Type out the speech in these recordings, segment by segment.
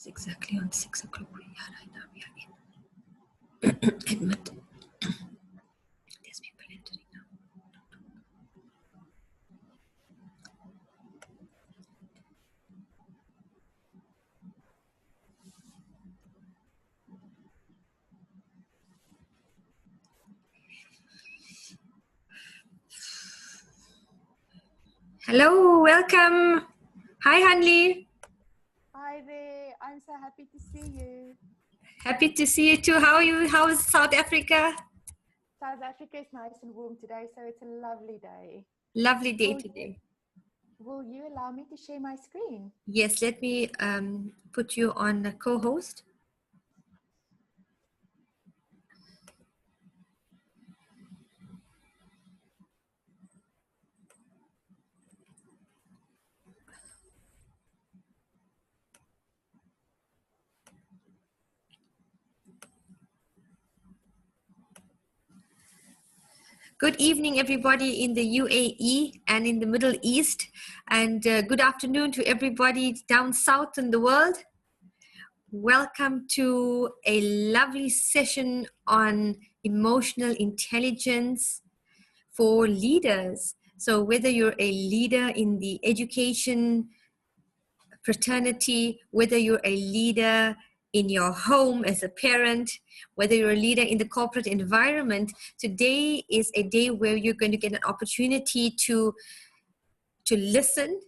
It's exactly on 6 o'clock. Right now we are in admit. There's people entering now. Hello, welcome. Hi, Hanli. Hi there. I'm so happy to see you. Happy to see you too. How are you? How's South Africa? South Africa is nice and warm today, so it's a lovely day. Lovely day today. Will you allow me to share my screen? Yes, let me put you on a co-host. Good evening, everybody in the UAE and in the Middle East. And good afternoon to everybody down south in the world. Welcome to a lovely session on emotional intelligence for leaders. So whether you're a leader in the education fraternity, whether you're a leader in your home as a parent, whether you're a leader in the corporate environment, today is a day where you're going to get an opportunity to listen,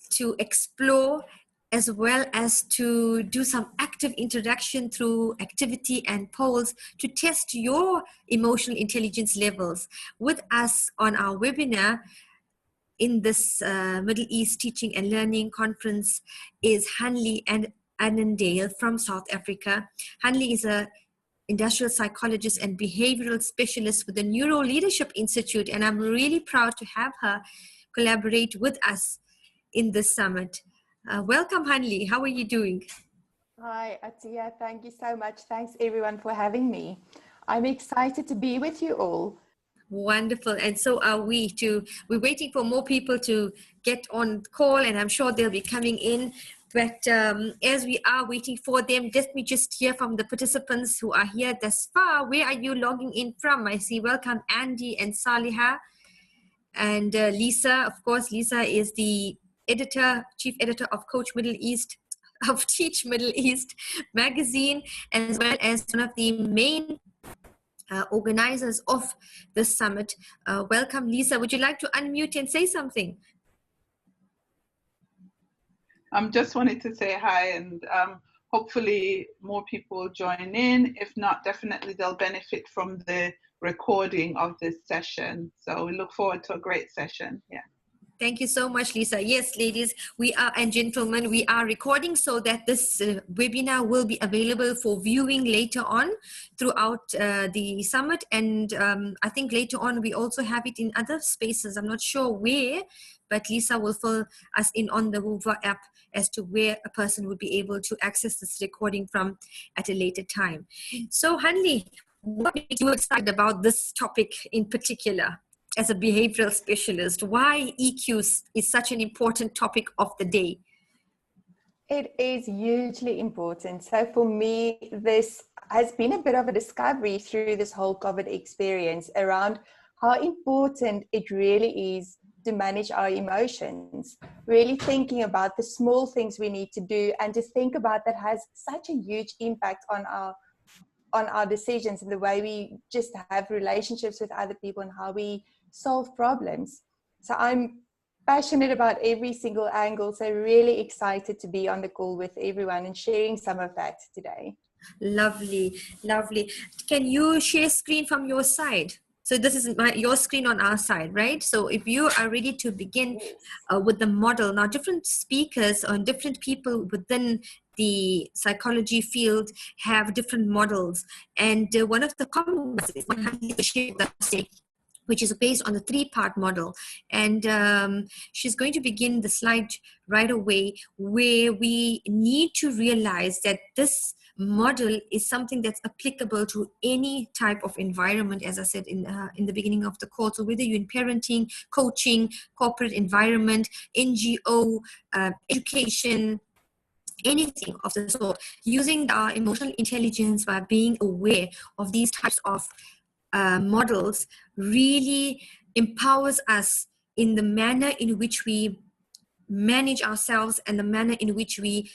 to explore, as well as to do some active interaction through activity and polls to test your emotional intelligence levels. With us on our webinar in this Middle East Teaching and Learning Conference is Hanli and Annandale from South Africa. Hanli is an industrial psychologist and behavioral specialist with the Neuro Leadership Institute, and I'm really proud to have her collaborate with us in this summit. Welcome, Hanli. How are you doing? Hi, Atiya. Thank you so much. Thanks, everyone, for having me. I'm excited to be with you all. Wonderful. And so are we too. We're waiting for more people to get on call, and I'm sure they'll be coming in. But as we are waiting for them, let me just hear from the participants who are here thus far. Where are you logging in from? I see. Welcome, Andy and Saliha. And Lisa, of course, Lisa is the editor, chief editor of Teach Middle East magazine, as well as one of the main organizers of this summit. Welcome, Lisa. Would you like to unmute and say something? Just wanted to say hi, and hopefully more people join in. If not, definitely they'll benefit from the recording of this session. So we look forward to a great session. Yeah. Thank you so much, Lisa. Yes, ladies, and gentlemen, we are recording so that this webinar will be available for viewing later on throughout the summit. And I think later on, we also have it in other spaces. I'm not sure where, but Lisa will fill us in on the Hoover app as to where a person would be able to access this recording from at a later time. So, Hanli, what makes you excited about this topic in particular? As a behavioral specialist, why EQ is such an important topic of the day? It is hugely important. So for me, this has been a bit of a discovery through this whole COVID experience around how important it really is to manage our emotions, really thinking about the small things we need to do, and to think about that has such a huge impact on our decisions and the way we just have relationships with other people and how we solve problems. So I'm passionate about every single angle, so really excited to be on the call with everyone and sharing some of that today. Lovely, lovely. Can you share screen from your side? So this is your screen on our side, right? So if you are ready to begin with the model, now different speakers or different people within the psychology field have different models. And one of the common ones is which is based on the 3-part model. And she's going to begin the slide right away, where we need to realize that this model is something that's applicable to any type of environment, as I said in the beginning of the call. So whether you're in parenting, coaching, corporate environment, NGO, education, anything of the sort, using our emotional intelligence by being aware of these types of models really empowers us in the manner in which we manage ourselves and the manner in which we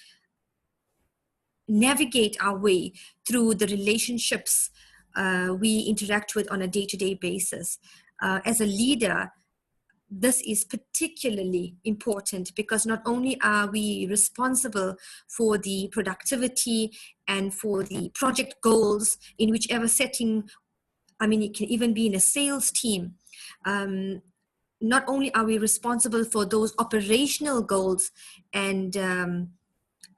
navigate our way through the relationships we interact with on a day-to-day basis. As a leader, this is particularly important because not only are we responsible for the productivity and for the project goals in whichever setting, I mean, it can even be in a sales team. Not only are we responsible for those operational goals and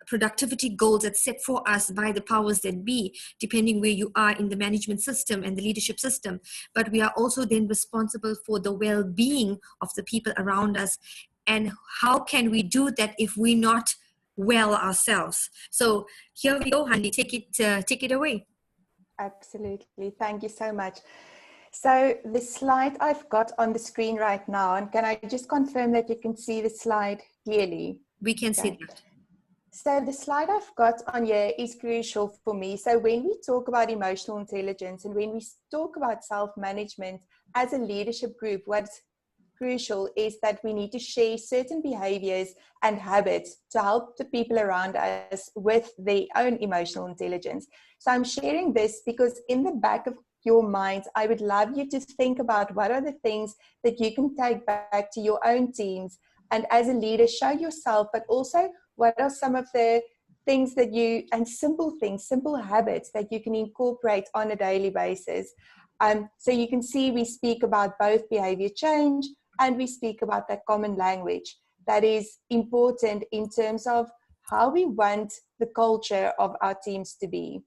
productivity goals that's set for us by the powers that be, depending where you are in the management system and the leadership system, but we are also then responsible for the well-being of the people around us. And how can we do that if we're not well ourselves? So here we go, Handy, take it away. Absolutely, thank you so much. So the slide I've got on the screen right now, and can I just confirm that you can see the slide clearly? We can see that. So the slide I've got on here is crucial for me. So when we talk about emotional intelligence and when we talk about self-management as a leadership group, what's crucial is that we need to share certain behaviors and habits to help the people around us with their own emotional intelligence. So I'm sharing this because in the back of your minds, I would love you to think about what are the things that you can take back to your own teams, and as a leader, show yourself, but also what are some of the things that you, and simple things, simple habits that you can incorporate on a daily basis. So you can see we speak about both behavior change and we speak about that common language that is important in terms of how we want the culture of our teams to be.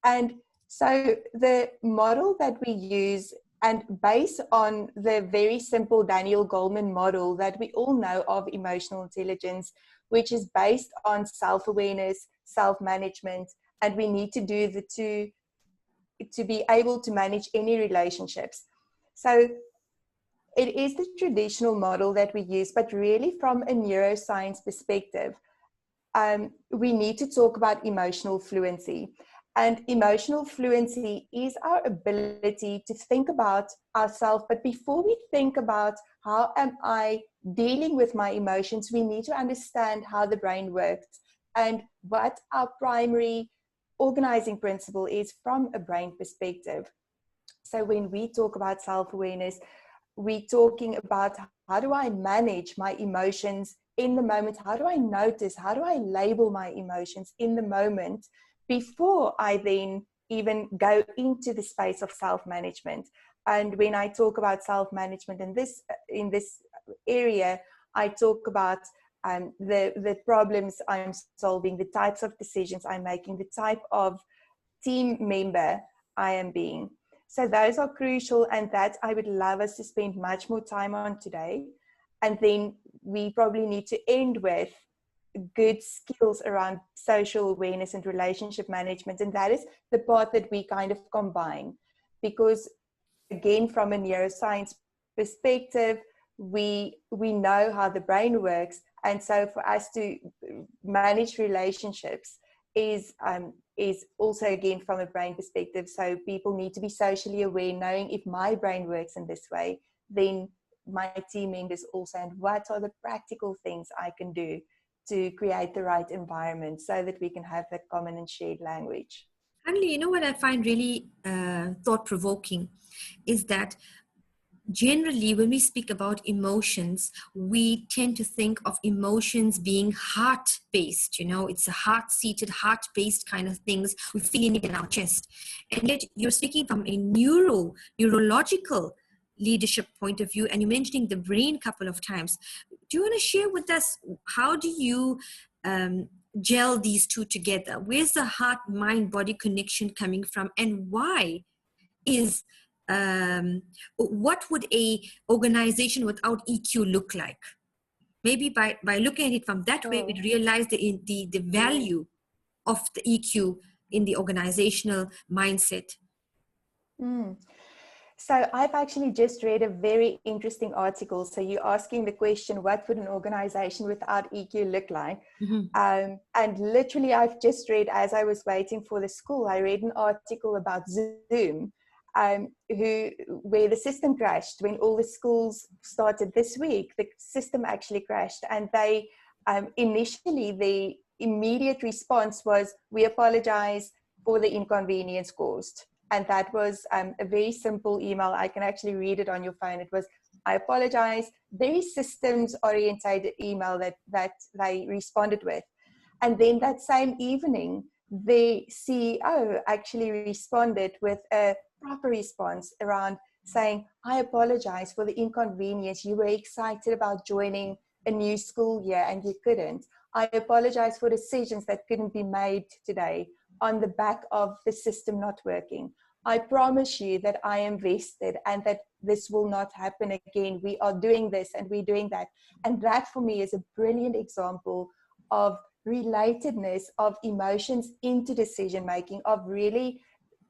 And so the model that we use, and based on the very simple Daniel Goleman model that we all know of emotional intelligence, which is based on self-awareness, self-management, and we need to do the two to be able to manage any relationships. So it is the traditional model that we use, but really from a neuroscience perspective, we need to talk about emotional fluency. And emotional fluency is our ability to think about ourselves. But before we think about how am I dealing with my emotions, we need to understand how the brain works and what our primary organizing principle is from a brain perspective. So when we talk about self-awareness, we're talking about how do I manage my emotions in the moment? How do I notice? How do I label my emotions in the moment before I then even go into the space of self-management? And when I talk about self-management in this area, I talk about the problems I'm solving, the types of decisions I'm making, the type of team member I am being. So those are crucial, and that I would love us to spend much more time on today. And then we probably need to end with good skills around social awareness and relationship management. And that is the part that we kind of combine, because again, from a neuroscience perspective, we know how the brain works. And so for us to manage relationships is also again from a brain perspective. So people need to be socially aware, knowing if my brain works in this way, then my team members also, and what are the practical things I can do to create the right environment so that we can have that common and shared language. Hanley, you know what I find really thought-provoking is that generally when we speak about emotions, we tend to think of emotions being heart-based. You know, it's a heart-seated, heart-based kind of things. We feel it in our chest. And yet you're speaking from a neurological leadership point of view, and you're mentioning the brain a couple of times. Do you want to share with us, how do you gel these two together? Where's the heart-mind-body connection coming from, and why is what would a organization without EQ look like? Maybe by looking at it from that way, we'd realize the value of the EQ in the organizational mindset. So I've actually just read a very interesting article. So you're asking the question, what would an organization without EQ look like? And literally I've just read, as I was waiting for the school, I read an article about Zoom, where the system crashed when all the schools started this week. The system actually crashed, and they initially the immediate response was, we apologize for the inconvenience caused. And that was a very simple email. I can actually read it on your phone. It was, I apologize, very systems orientated email that they responded with. And then that same evening, the CEO actually responded with a proper response around saying, I apologize for the inconvenience. You were excited about joining a new school year and you couldn't. I apologize for decisions that couldn't be made today on the back of the system not working. I promise you that I am vested and that this will not happen again. We are doing this and we're doing that. And that for me is a brilliant example of relatedness of emotions into decision making, of really,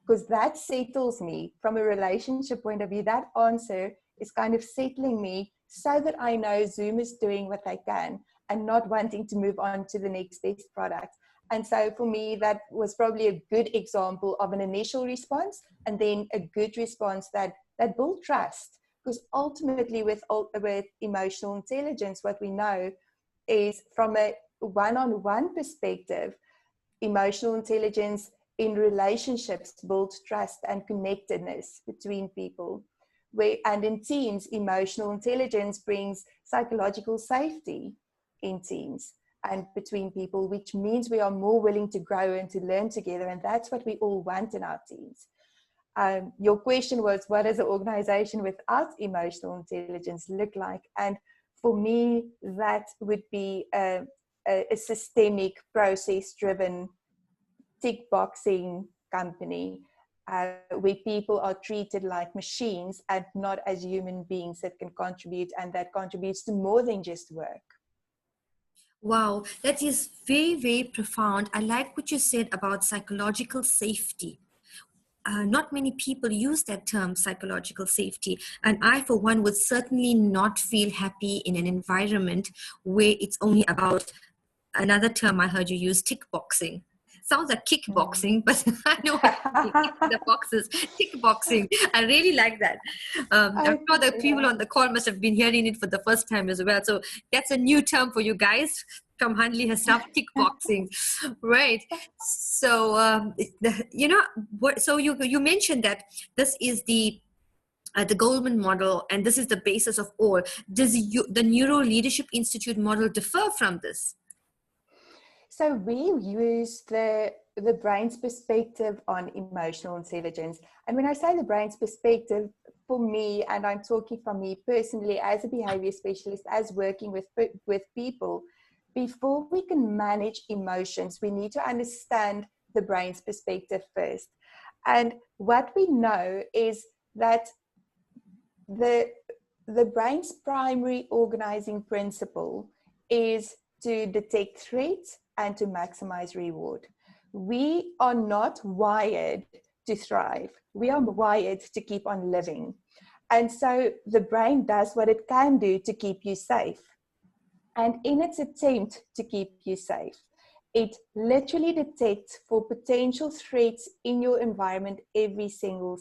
because that settles me from a relationship point of view. That answer is kind of settling me so that I know Zoom is doing what they can and not wanting to move on to the next best product. And so for me, that was probably a good example of an initial response and then a good response that built trust. Because ultimately with emotional intelligence, what we know is from a one-on-one perspective, emotional intelligence in relationships builds trust and connectedness between people. And in teams, emotional intelligence brings psychological safety in teams and between people, which means we are more willing to grow and to learn together. And that's what we all want in our teams. Your question was, what does an organization without emotional intelligence look like? And for me, that would be a systemic, process-driven, tick-boxing company where people are treated like machines and not as human beings that can contribute, and that contributes to more than just work. Wow, that is very, very profound. I like what you said about psychological safety. Not many people use that term, psychological safety. And I, for one, would certainly not feel happy in an environment where it's only about another term I heard you use, tick boxing. Sounds like kickboxing, but I know the boxes, tick boxing. I really like that. I'm sure the people on the call must have been hearing it for the first time as well. So that's a new term for you guys from Hanli herself, tick boxing, right? So so you mentioned that this is the Goldman model, and this is the basis of all. Does the Neuro Leadership Institute model differ from this? So we use the brain's perspective on emotional intelligence. And when I say the brain's perspective, for me, and I'm talking from me personally as a behavior specialist, as working with people, before we can manage emotions, we need to understand the brain's perspective first. And what we know is that the brain's primary organizing principle is to detect threats and to maximize reward. We are not wired to thrive. We are wired to keep on living. And so the brain does what it can do to keep you safe. And in its attempt to keep you safe, it literally detects for potential threats in your environment every single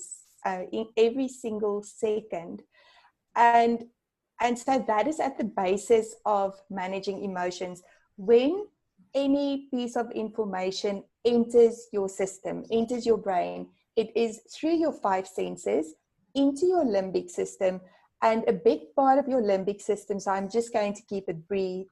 second. And so that is at the basis of managing emotions. When any piece of information enters your system, enters your brain, it is through your 5 senses into your limbic system. And a big part of your limbic system, so I'm just going to keep it brief.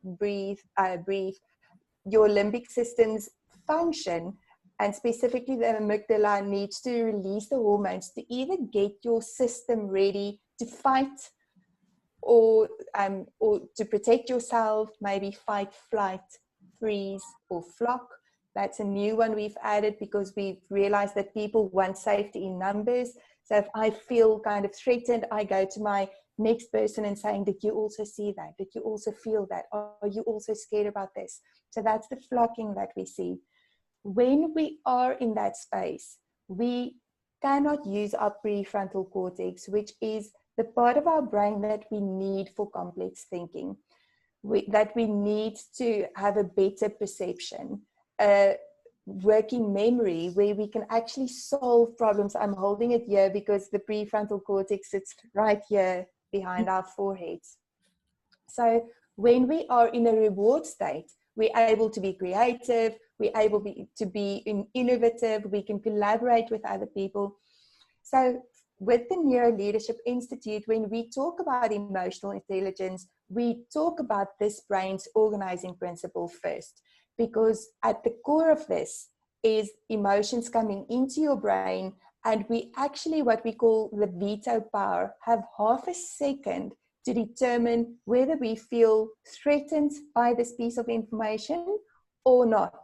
Your limbic system's function, and specifically the amygdala, needs to release the hormones to either get your system ready to fight or to protect yourself, maybe fight, flight, freeze, or flock. That's a new one we've added because we've realized that people want safety in numbers. So if I feel kind of threatened, I go to my next person and saying, did you also see that? Did you also feel that? Are you also scared about this? So that's the flocking that we see. When we are in that space, we cannot use our prefrontal cortex, which is the part of our brain that we need for complex thinking, that we need to have a better perception, working memory, where we can actually solve problems. I'm holding it here because the prefrontal cortex sits right here behind our foreheads. So when we are in a reward state, we're able to be creative, we're able to be innovative, we can collaborate with other people. So with the Neuro Leadership Institute, when we talk about emotional intelligence, we talk about this brain's organizing principle first, because at the core of this is emotions coming into your brain, and we actually, what we call the veto power, have half a second to determine whether we feel threatened by this piece of information or not.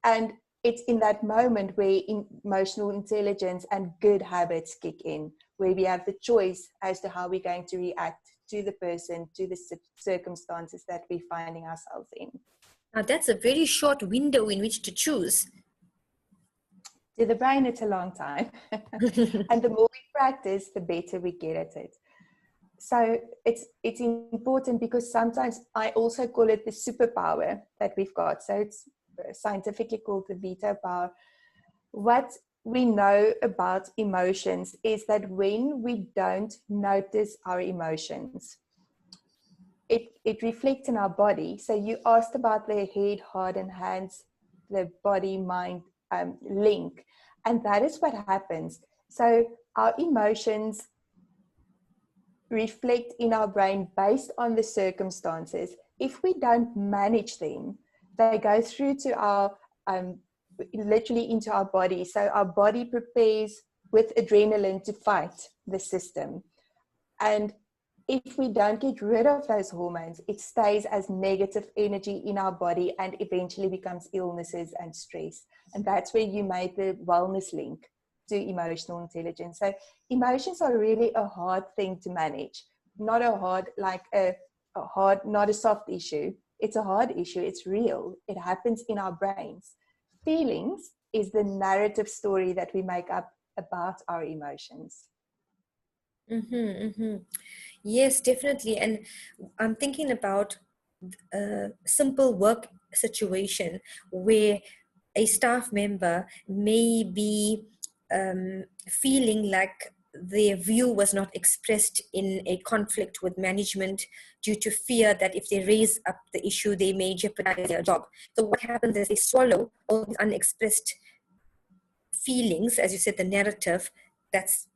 And it's in that moment where emotional intelligence and good habits kick in, where we have the choice as to how we're going to react to the person, to the circumstances that we're finding ourselves in. Now, that's a very short window in which to choose. To the brain, it's a long time. And the more we practice, the better we get at it. So it's important, because sometimes I also call it the superpower that we've got. So it's scientifically called the veto power. What we know about emotions is that when we don't notice our emotions, it reflects in our body. So you asked about the head, heart, and hands, the body-mind link. And that is what happens. So our emotions reflect in our brain based on the circumstances. If we don't manage them, they go through to our, literally into our body. So our body prepares with adrenaline to fight the system. And if we don't get rid of those hormones, it stays as negative energy in our body and eventually becomes illnesses and stress. And that's where you made the wellness link to emotional intelligence. So emotions are really a hard thing to manage, not a hard, like a hard, not a soft issue. It's a hard issue. It's real. It happens in our brains. Feelings is the narrative story that we make up about our emotions. Yes, definitely. And I'm thinking about a simple work situation where a staff member may be feeling like their view was not expressed in a conflict with management due to fear that if they raise up the issue, they may jeopardize their job. So what happens is they swallow all these unexpressed feelings, as you said, the narrative that's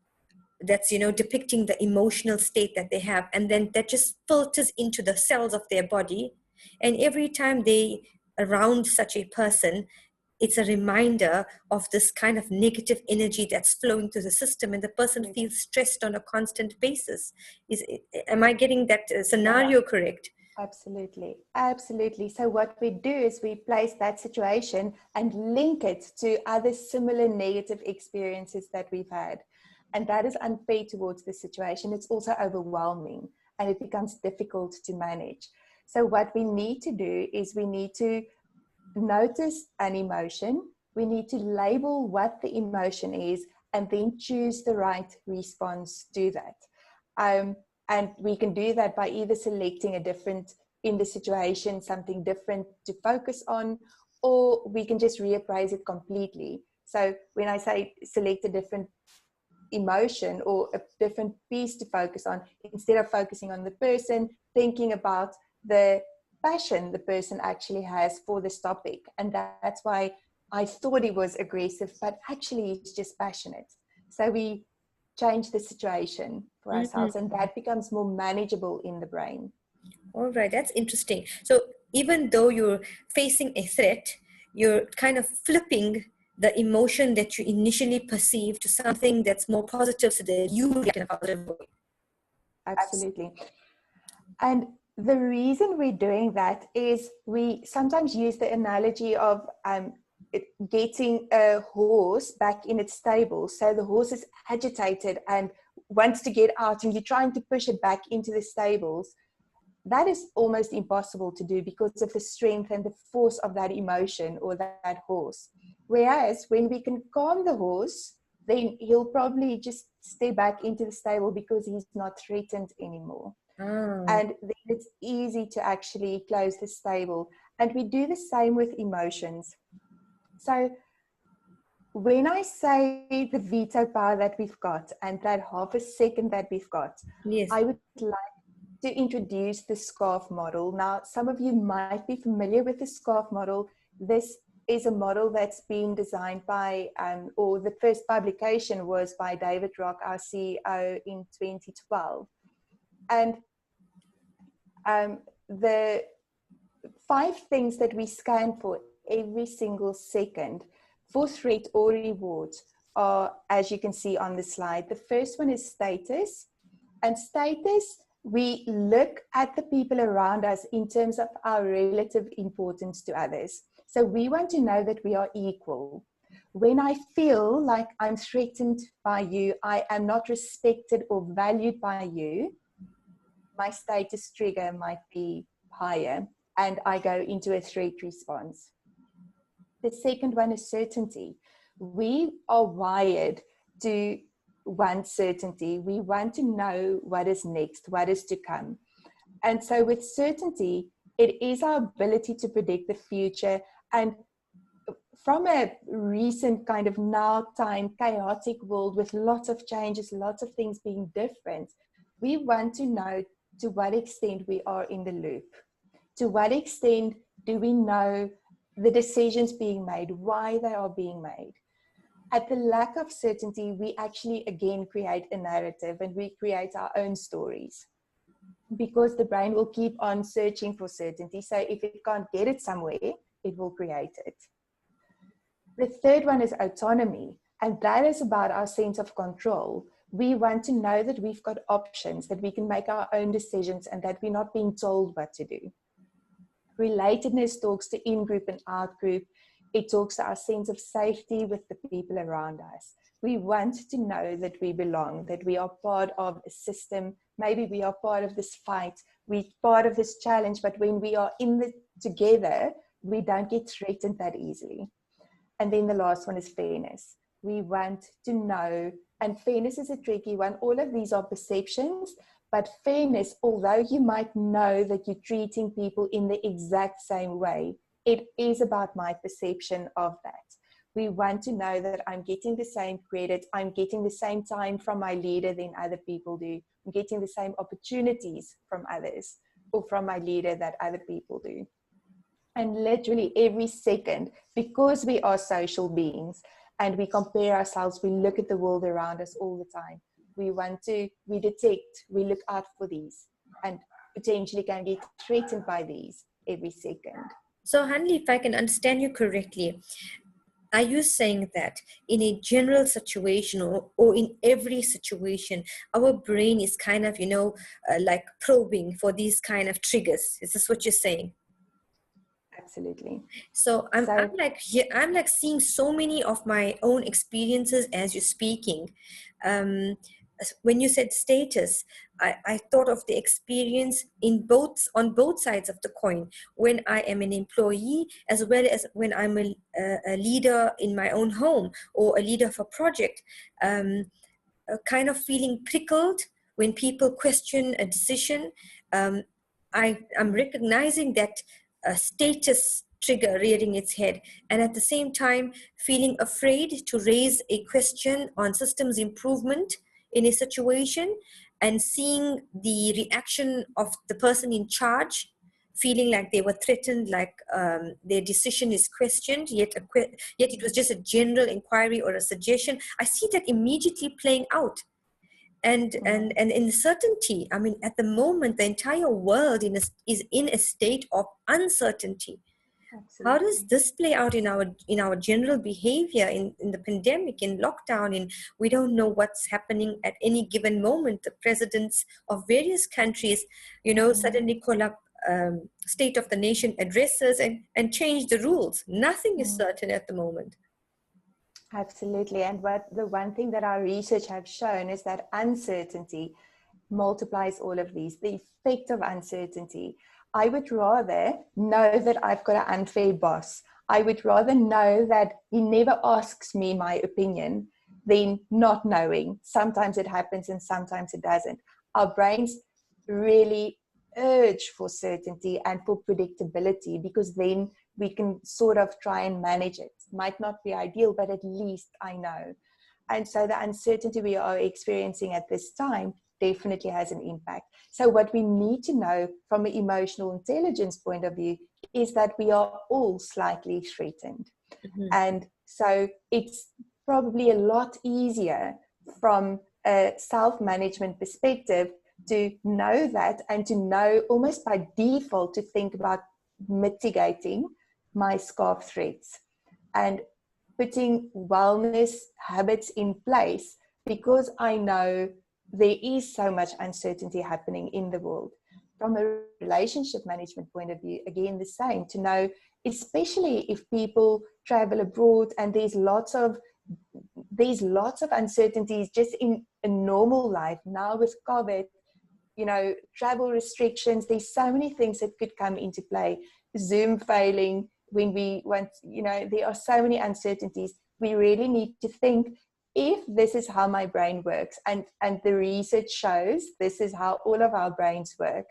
depicting the emotional state that they have, and then that just filters into the cells of their body. And every time they around such a person, it's a reminder of this kind of negative energy that's flowing through the system, and the person feels stressed on a constant basis. Am I getting that scenario correct? Absolutely. Absolutely. So what we do is we place that situation and link it to other similar negative experiences that we've had. And that is unfair towards the situation. It's also overwhelming, and it becomes difficult to manage. So what we need to do is we need to notice an emotion. We need to label what the emotion is, and then choose the right response to that. And we can do that by either selecting a different, in the situation, something different to focus on, or we can just reappraise it completely. So when I say select a different emotion or a different piece to focus on, instead of focusing on the person, thinking about the passion the person actually has for this topic. And that's why I thought he was aggressive, but actually he's just passionate. So we change the situation for ourselves, and that becomes more manageable in the brain. All right, that's interesting. So even though you're facing a threat, you're kind of flipping the emotion that you initially perceive to something that's more positive, so that you react in a positive way. Absolutely. And the reason we're doing that is we sometimes use the analogy of getting a horse back in its stable. So the horse is agitated and wants to get out, and you're trying to push it back into the stables. That is almost impossible to do because of the strength and the force of that emotion or that horse. Whereas when we can calm the horse, then he'll probably just stay back into the stable because he's not threatened anymore. And then it's easy to actually close the stable. And we do the same with emotions. So when I say the veto power that we've got and that half a second that we've got, Yes. I would like to introduce the SCARF model. Now, some of you might be familiar with the SCARF model. This is a model that's been designed by, or the first publication was by David Rock, our CEO, in 2012. And the 5 things that we scan for every single second for threat or reward are, as you can see on the slide. The first one is status. And status, we look at the people around us in terms of our relative importance to others. So we want to know that we are equal. When I feel like I'm threatened by you, I am not respected or valued by you, my status trigger might be higher and I go into a threat response. The second one is certainty. We are wired to want certainty. We want to know what is next, what is to come. And so with certainty, it is our ability to predict the future. And from a recent kind of now time chaotic world with lots of changes, lots of things being different, we want to know to what extent we are in the loop. To what extent do we know the decisions being made, why they are being made? At the lack of certainty, we actually again create a narrative and we create our own stories, because the brain will keep on searching for certainty. So if it can't get it somewhere, it will create it. The third one is autonomy, and that is about our sense of control. We want to know that we've got options, that we can make our own decisions and that we're not being told what to do. Relatedness talks to in-group and out-group. It talks to our sense of safety with the people around us. We want to know that we belong, that we are part of a system. Maybe we are part of this fight, we're part of this challenge, but when we are in it together, we don't get threatened that easily. And then the last one is fairness. We want to know, and fairness is a tricky one. All of these are perceptions, but fairness, although you might know that you're treating people in the exact same way, it is about my perception of that. We want to know that I'm getting the same credit, I'm getting the same time from my leader than other people do, I'm getting the same opportunities from others or from my leader that other people do. And literally every second, because we are social beings and we compare ourselves, we look at the world around us all the time. We detect, we look out for these and potentially can get threatened by these every second. So, Hanli, if I can understand you correctly, are you saying that in a general situation or in every situation, our brain is kind of, like probing for these kind of triggers? Is this what you're saying? Absolutely. So I'm like seeing so many of my own experiences as you're speaking. When you said status, I thought of the experience on both sides of the coin, when I am an employee as well as when I'm a leader in my own home or a leader of a project, kind of feeling prickled when people question a decision. I'm recognizing that a status trigger rearing its head, and at the same time feeling afraid to raise a question on systems improvement in a situation, and seeing the reaction of the person in charge, feeling like they were threatened, like their decision is questioned, yet it was just a general inquiry or a suggestion. I see that immediately playing out. And in certainty, I mean, at the moment, the entire world is in a state of uncertainty. Absolutely. How does this play out in our general behavior in the pandemic, in lockdown? We don't know what's happening at any given moment. The presidents of various countries, suddenly call up State of the Nation addresses and change the rules. Nothing is certain at the moment. Absolutely. And the one thing that our research have shown is that uncertainty multiplies all of these, the effect of uncertainty. I would rather know that I've got an unfair boss. I would rather know that he never asks me my opinion than not knowing. Sometimes it happens and sometimes it doesn't. Our brains really urge for certainty and for predictability, because then we can sort of try and manage it. Might not be ideal, but at least I know. And so the uncertainty we are experiencing at this time definitely has an impact. So what we need to know from an emotional intelligence point of view is that we are all slightly threatened. Mm-hmm. And so it's probably a lot easier from a self-management perspective to know that, and to know almost by default to think about mitigating my scarf threats and putting wellness habits in place, because I know there is so much uncertainty happening in the world. From a relationship management point of view, again, the same, to know, especially if people travel abroad and there's lots of uncertainties just in a normal life. Now with COVID, travel restrictions, there's so many things that could come into play. Zoom failing when we want, there are so many uncertainties. We really need to think, if this is how my brain works, and the research shows this is how all of our brains work.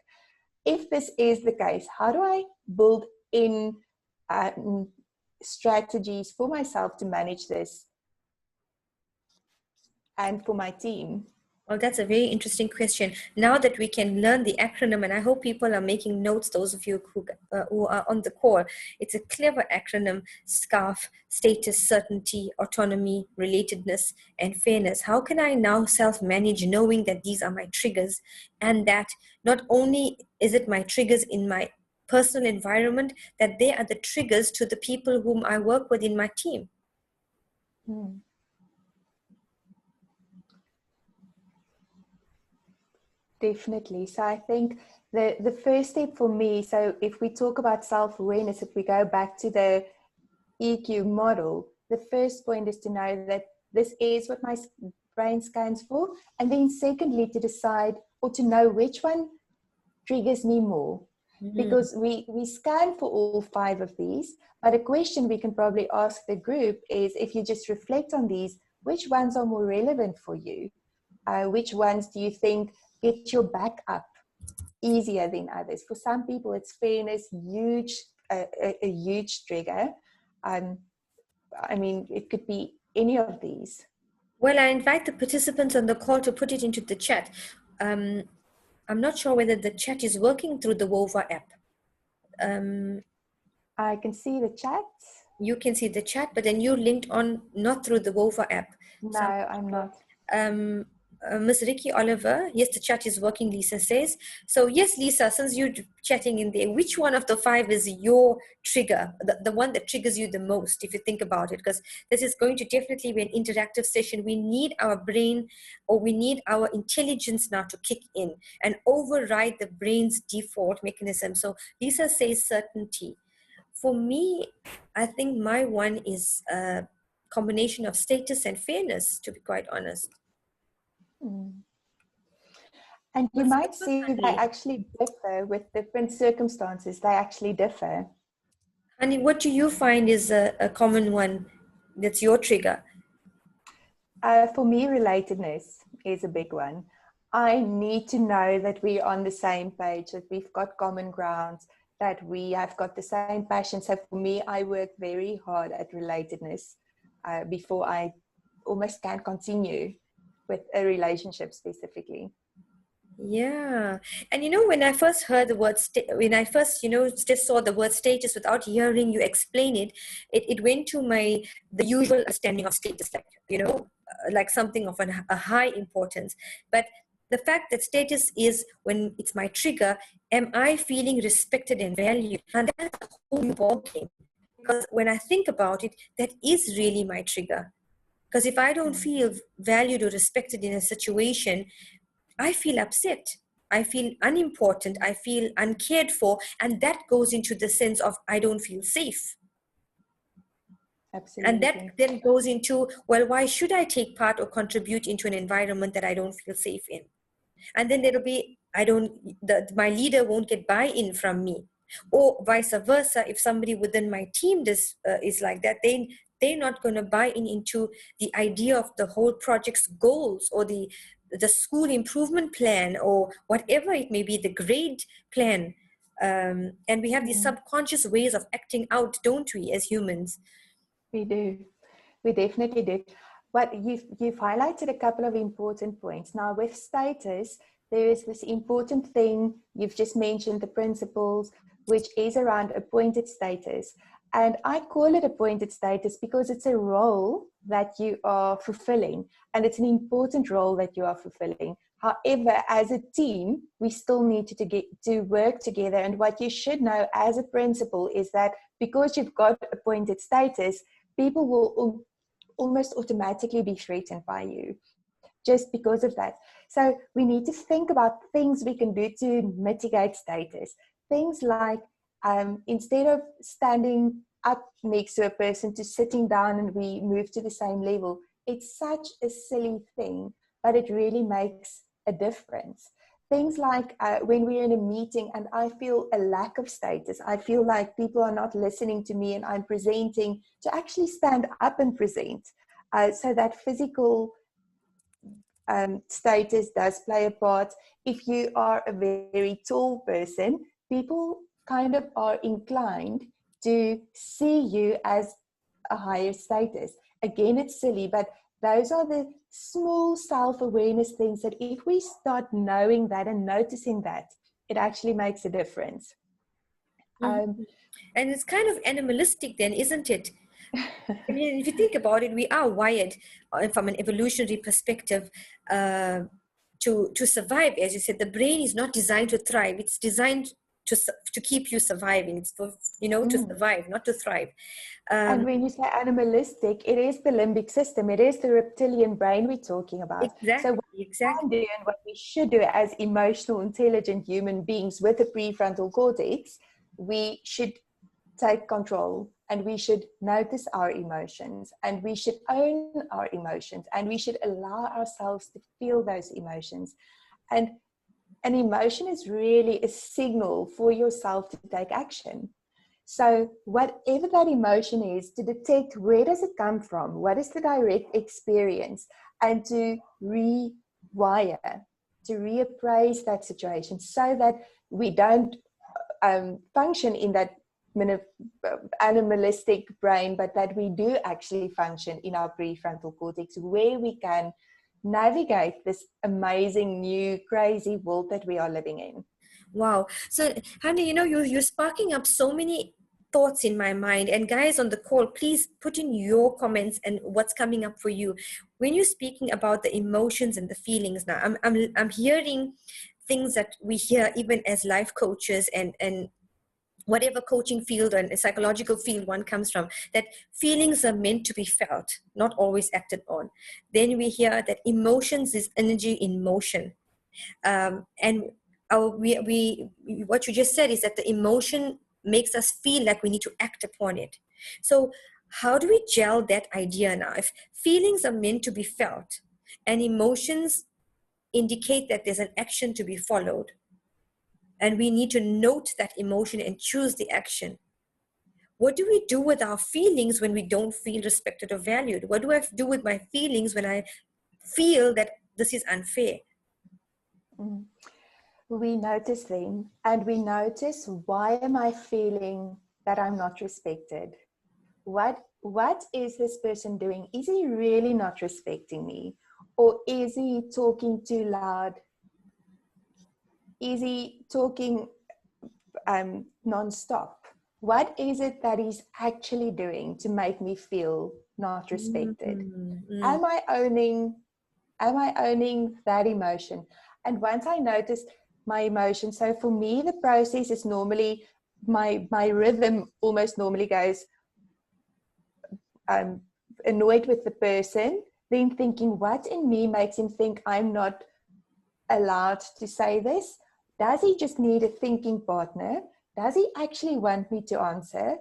If this is the case, how do I build in strategies for myself to manage this and for my team? Well, that's a very interesting question. Now that we can learn the acronym, and I hope people are making notes, those of you who are on the call, it's a clever acronym: SCARF, status, certainty, autonomy, relatedness, and fairness. How can I now self-manage knowing that these are my triggers, and that not only is it my triggers in my personal environment, that they are the triggers to the people whom I work with in my team? Definitely. So I think the first step for me, so if we talk about self-awareness, if we go back to the EQ model, the first point is to know that this is what my brain scans for. And then secondly, to decide or to know which one triggers me more. Mm-hmm. Because we scan for all 5 of these, but a question we can probably ask the group is, if you just reflect on these, which ones are more relevant for you? Which ones do you think get your back up easier than others? For some people, it's fairness, a huge trigger. I mean, it could be any of these. Well, I invite the participants on the call to put it into the chat. I'm not sure whether the chat is working through the WOVA app. I can see the chat. You can see the chat, but then you're linked on not through the WOVA app. No, so I'm not. Ms. Ricky Oliver, yes, the chat is working, Lisa says. So yes, Lisa, since you're chatting in there, which one of the 5 is your trigger, the one that triggers you the most, if you think about it? Because this is going to definitely be an interactive session. We need our brain, or we need our intelligence now to kick in and override the brain's default mechanism. So Lisa says certainty. For me, I think my one is a combination of status and fairness, to be quite honest. And you might see they actually differ with different circumstances. They actually differ. Honey, what do you find is a common one that's your trigger? For me, relatedness is a big one. I need to know that we're on the same page, that we've got common grounds, that we have got the same passion. So for me, I work very hard at relatedness before I almost can continue with a relationship specifically. Yeah. And when I first heard the word, just saw the word status without hearing you explain it, it went to the usual understanding of status, like something of a high importance. But the fact that status is, when it's my trigger, am I feeling respected and valued? And that's a whole new ballgame. Because when I think about it, that is really my trigger. Because if I don't feel valued or respected in a situation, I feel upset. I feel unimportant. I feel uncared for. And that goes into the sense of I don't feel safe. Absolutely. And that then goes into, well, why should I take part or contribute into an environment that I don't feel safe in? And then there'll be, my leader won't get buy-in from me. Or vice versa, if somebody within my team is like that, then they're not going to buy into the idea of the whole project's goals, or the school improvement plan, or whatever it may be, the grade plan. And we have these subconscious ways of acting out, don't we, as humans? We do. We definitely do. But you've highlighted a couple of important points. Now, with status, there is this important thing, you've just mentioned the principles, which is around appointed status. And I call it appointed status because it's a role that you are fulfilling, and it's an important role that you are fulfilling. However, as a team, we still need to work together. And what you should know as a principal is that because you've got appointed status, people will almost automatically be threatened by you just because of that. So we need to think about things we can do to mitigate status. Things like instead of standing up next to a person to sitting down and we move to the same level. It's such a silly thing, but it really makes a difference. Things like when we're in a meeting and I feel a lack of status, I feel like people are not listening to me and I'm presenting, to actually stand up and present. So that physical status does play a part. If you are a very tall person, people kind of are inclined to see you as a higher status. Again, it's silly, but those are the small self-awareness things that if we start knowing that and noticing that, it actually makes a difference. And it's kind of animalistic then, isn't it? I mean, if you think about it, we are wired from an evolutionary perspective to survive. As you said, the brain is not designed to thrive. It's designed to keep you surviving. It's for, to survive, not to thrive. And when you say animalistic, it is the limbic system. It is the reptilian brain we're talking about. Exactly. So what we can do and what we should do as emotional, intelligent human beings with a prefrontal cortex, we should take control and we should notice our emotions and we should own our emotions and we should allow ourselves to feel those emotions. And an emotion is really a signal for yourself to take action. So whatever that emotion is, to detect where does it come from, what is the direct experience, and to rewire, to reappraise that situation so that we don't function in that animalistic brain, but that we do actually function in our prefrontal cortex, where we can navigate this amazing new crazy world that we are living in. Wow. So Hani, you're sparking up so many thoughts in my mind. And guys on the call, please put in your comments and what's coming up for you when you're speaking about the emotions and the feelings. Now I'm hearing things that we hear even as life coaches and whatever coaching field and psychological field one comes from, that feelings are meant to be felt, not always acted on. Then we hear that emotions is energy in motion. And what you just said is that the emotion makes us feel like we need to act upon it. So how do we gel that idea now? If feelings are meant to be felt and emotions indicate that there's an action to be followed, and we need to note that emotion and choose the action, what do we do with our feelings when we don't feel respected or valued? What do I do with my feelings when I feel that this is unfair? We notice them and we notice, why am I feeling that I'm not respected? What is this person doing? Is he really not respecting me? Or is he talking too loud? Is he talking non-stop? What is it that he's actually doing to make me feel not respected? Am I owning that emotion? And once I notice my emotion, so for me the process is normally, my rhythm almost normally goes annoyed with the person, then thinking, what in me makes him think I'm not allowed to say this? Does he just need a thinking partner? Does he actually want me to answer?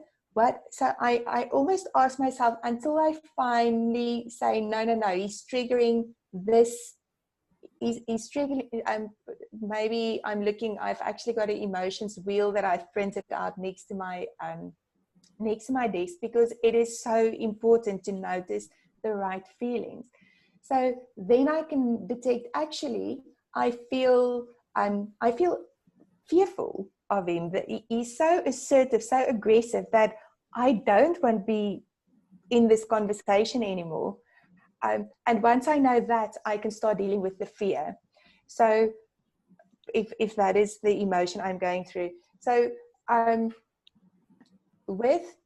So I almost ask myself until I finally say, no, he's triggering this. He's triggering, maybe I've actually got an emotions wheel that I've printed out next to my next to my desk, because it is so important to notice the right feelings. So then I can detect, actually, I feel fearful of him, that he's so assertive, so aggressive, that I don't want to be in this conversation anymore. And once I know that, I can start dealing with the fear. So if that is the emotion I'm going through. So with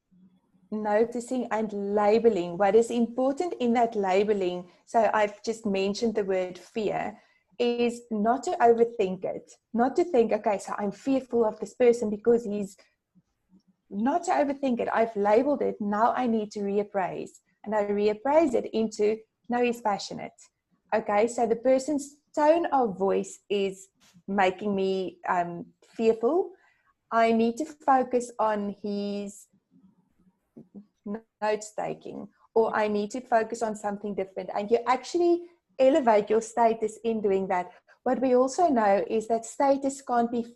noticing and labeling, what is important in that labeling, so I've just mentioned the word fear, is not to overthink it, not to think, okay, so I'm fearful of this person because he's, not to overthink it. I've labeled it, now I need to reappraise, and I reappraise it into, no, he's passionate. Okay, so the person's tone of voice is making me fearful. I need to focus on his notes taking, or I need to focus on something different. And you actually elevate your status in doing that. What we also know is that status can't be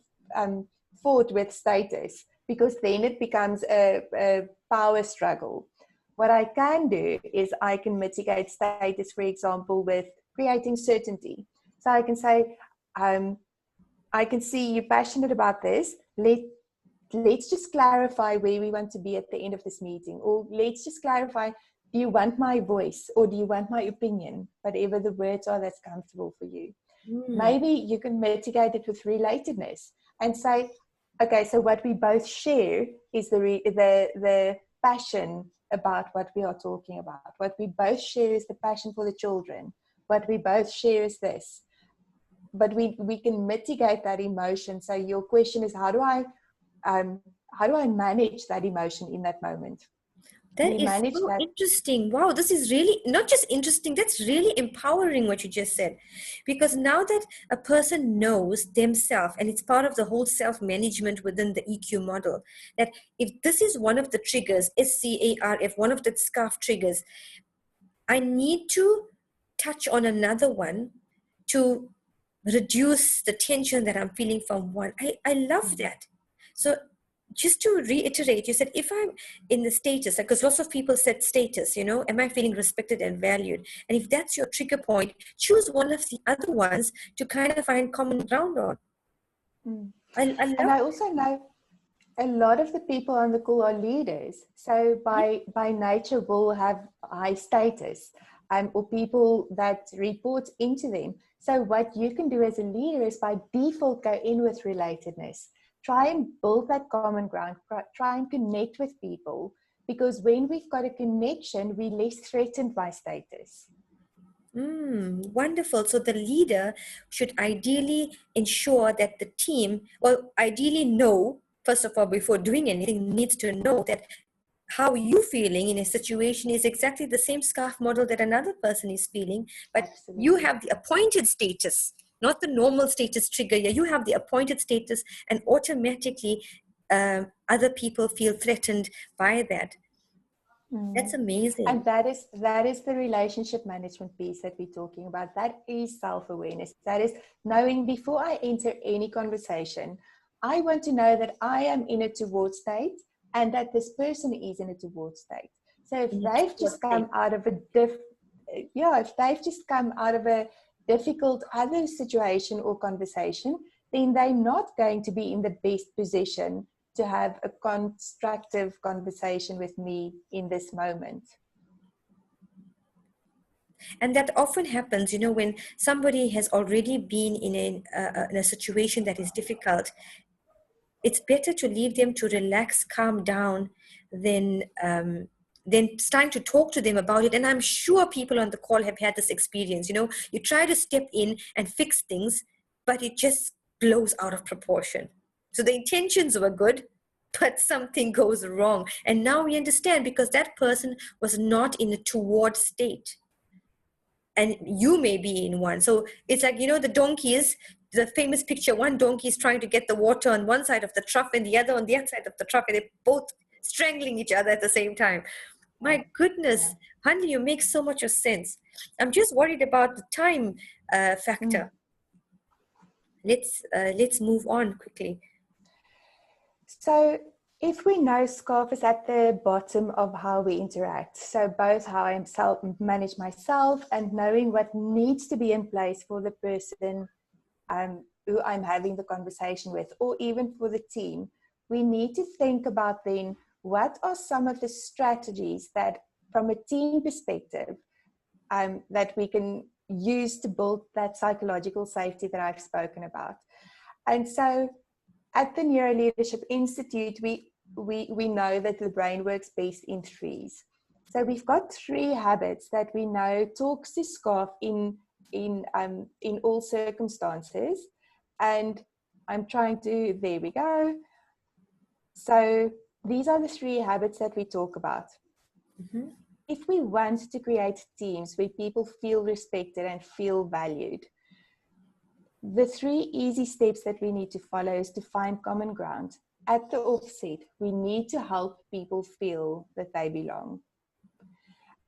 fought with status, because then it becomes a power struggle. What I can do is I can mitigate status, for example, with creating certainty. So I can say, I can see you're passionate about this. Let's just clarify where we want to be at the end of this meeting. Or let's just clarify, do you want my voice or do you want my opinion? Whatever the words are that's comfortable for you. Maybe you can mitigate it with relatedness and say, okay, so what we both share is the passion about what we are talking about. What we both share is the passion for the children. What we both share is this. But we can mitigate that emotion. So your question is, how do I manage that emotion in that moment? That is so interesting. Wow, this is really not just interesting, that's really empowering what you just said. Because now that a person knows themselves, and it's part of the whole self-management within the EQ model, that if this is one of the triggers, SCARF, one of the SCARF triggers, I need to touch on another one to reduce the tension that I'm feeling from one. I love that. So just to reiterate, you said, if I'm in the status, because lots of people said status, am I feeling respected and valued? And if that's your trigger point, choose one of the other ones to kind of find common ground on. And I also know a lot of the people on the call are leaders. So by nature will have high status, or people that report into them. So what you can do as a leader is by default go in with relatedness. Try and build that common ground. Try and connect with people, because when we've got a connection, we're less threatened by status. Wonderful. So the leader should ideally ensure that the team, well, ideally know, first of all, before doing anything, needs to know that how you feeling in a situation is exactly the same SCARF model that another person is feeling, but Absolutely. You have the appointed status, not the normal status trigger. You have the appointed status, and automatically other people feel threatened by that. That's amazing. And that is the relationship management piece that we're talking about. That is self-awareness. That is knowing, before I enter any conversation, I want to know that I am in a toward state and that this person is in a toward state. So if they've just come out of a difficult other situation or conversation, then they're not going to be in the best position to have a constructive conversation with me in this moment. And that often happens, when somebody has already been in a situation that is difficult. It's better to leave them to relax, calm down, than trying to talk to them about it. And I'm sure people on the call have had this experience. You try to step in and fix things, but it just blows out of proportion. So the intentions were good, but something goes wrong. And now we understand, because that person was not in a toward state. And you may be in one. So it's like, the donkeys, the famous picture, one donkey is trying to get the water on one side of the trough and the other on the other side of the trough, and they're both strangling each other at the same time. My goodness, Hanli, you make so much of sense. I'm just worried about the time factor. Let's move on quickly. So If we know SCARF is at the bottom of how we interact, so both how I manage myself and knowing what needs to be in place for the person who I'm having the conversation with, or even for the team, we need to think about then what are some of the strategies that from a team perspective that we can use to build that psychological safety that I've spoken about. And so at the Neuro Leadership Institute, we know that the brain works best in threes. So we've got 3 habits that we know talks to SCARF in all circumstances. And I'm trying to, there we go. So these are the 3 habits that we talk about. Mm-hmm. If we want to create teams where people feel respected and feel valued, the 3 easy steps that we need to follow is to find common ground. At the offset, we need to help people feel that they belong.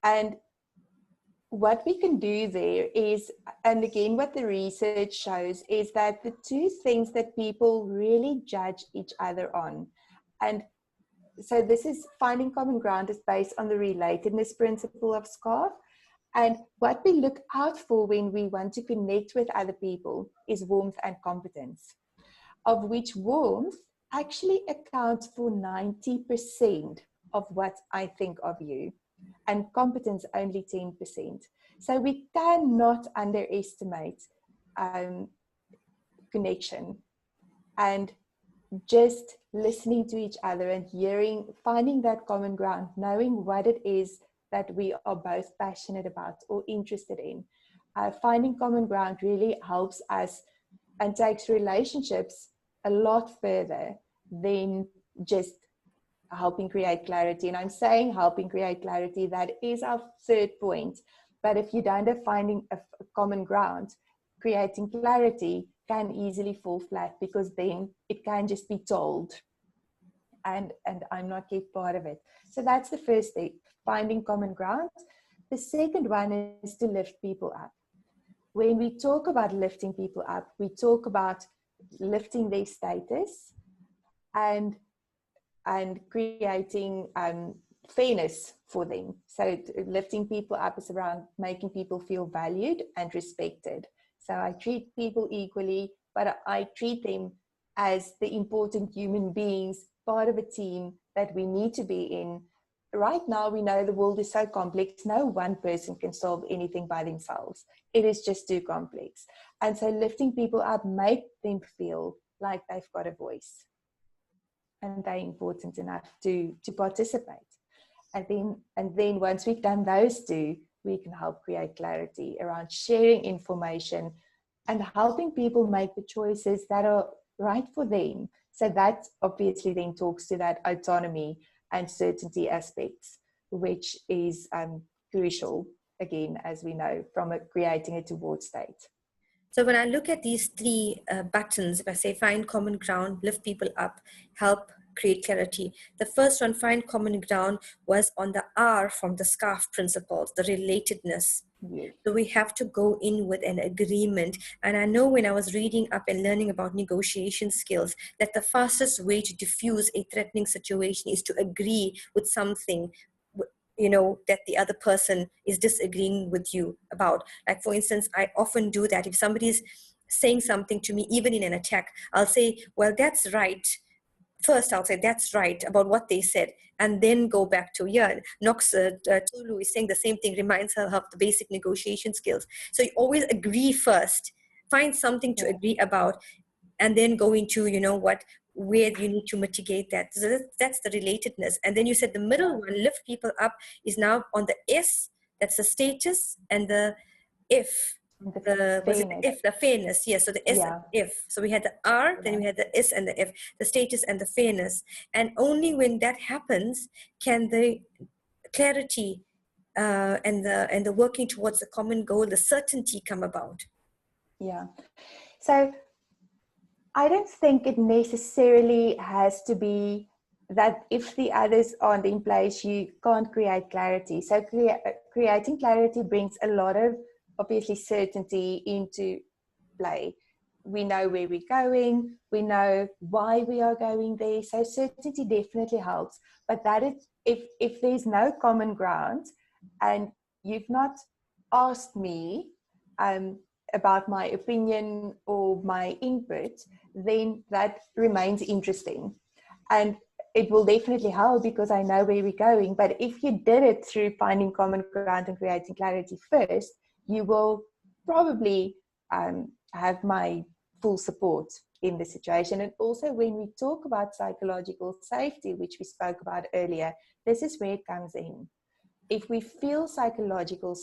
And what we can do there is, and again, what the research shows is that the 2 things that people really judge each other on, and so this is finding common ground is based on the relatedness principle of SCARF. And what we look out for when we want to connect with other people is warmth and competence, of which warmth actually accounts for 90% of what I think of you, and competence only 10%. So we cannot underestimate connection, and just listening to each other and finding that common ground, knowing what it is that we are both passionate about or interested in. Finding common ground really helps us and takes relationships a lot further than just helping create clarity. And I'm saying helping create clarity, that is our 3rd point. But if you don't have finding a common ground, creating clarity can easily fall flat, because then it can just be told and I'm not yet part of it. So that's the first step, finding common ground. The second one is to lift people up. When we talk about lifting people up, we talk about lifting their status and creating fairness for them. So lifting people up is around making people feel valued and respected. So I treat people equally, but I treat them as the important human beings, part of a team that we need to be in. Right now, we know the world is so complex. No one person can solve anything by themselves. It is just too complex. And so lifting people up, make them feel like they've got a voice and they're important enough to participate. And then once we've done those 2, we can help create clarity around sharing information and helping people make the choices that are right for them. So that obviously then talks to that autonomy and certainty aspects, which is crucial, again, as we know, from creating a toward state. So when I look at these 3 buttons, if I say find common ground, lift people up, help create clarity, the first one, find common ground, was on the R from the SCARF principles, the relatedness. Yes. So we have to go in with an agreement. And I know when I was reading up and learning about negotiation skills, that the fastest way to diffuse a threatening situation is to agree with something, that the other person is disagreeing with you about. Like, for instance, I often do that. If somebody's saying something to me, even in an attack, I'll say, well, that's right. First, I'll say that's right about what they said, and then go back to, Knox Tulu is saying the same thing, reminds her of the basic negotiation skills. So you always agree first, find something to agree about, and then go into, where you need to mitigate that. So that's the relatedness. And then you said the middle one, lift people up, is now on the S, that's the status, and the F. The fairness, yes. So the S and the F. So we had the R, then we had the S and the F, the status and the fairness. And only when that happens can the clarity and the working towards the common goal, the certainty, come about. Yeah. So I don't think it necessarily has to be that if the others aren't in place, you can't create clarity. So creating clarity brings a lot of, obviously, certainty into play. we know where we're going, we know why we are going there. So certainty definitely helps. But that is, if there's no common ground and you've not asked me about my opinion or my input, then that remains interesting. And it will definitely help because I know where we're going. But if you did it through finding common ground and creating clarity first, you will probably have my full support in the situation. And also when we talk about psychological safety, which we spoke about earlier, this is where it comes in. If we feel psychologically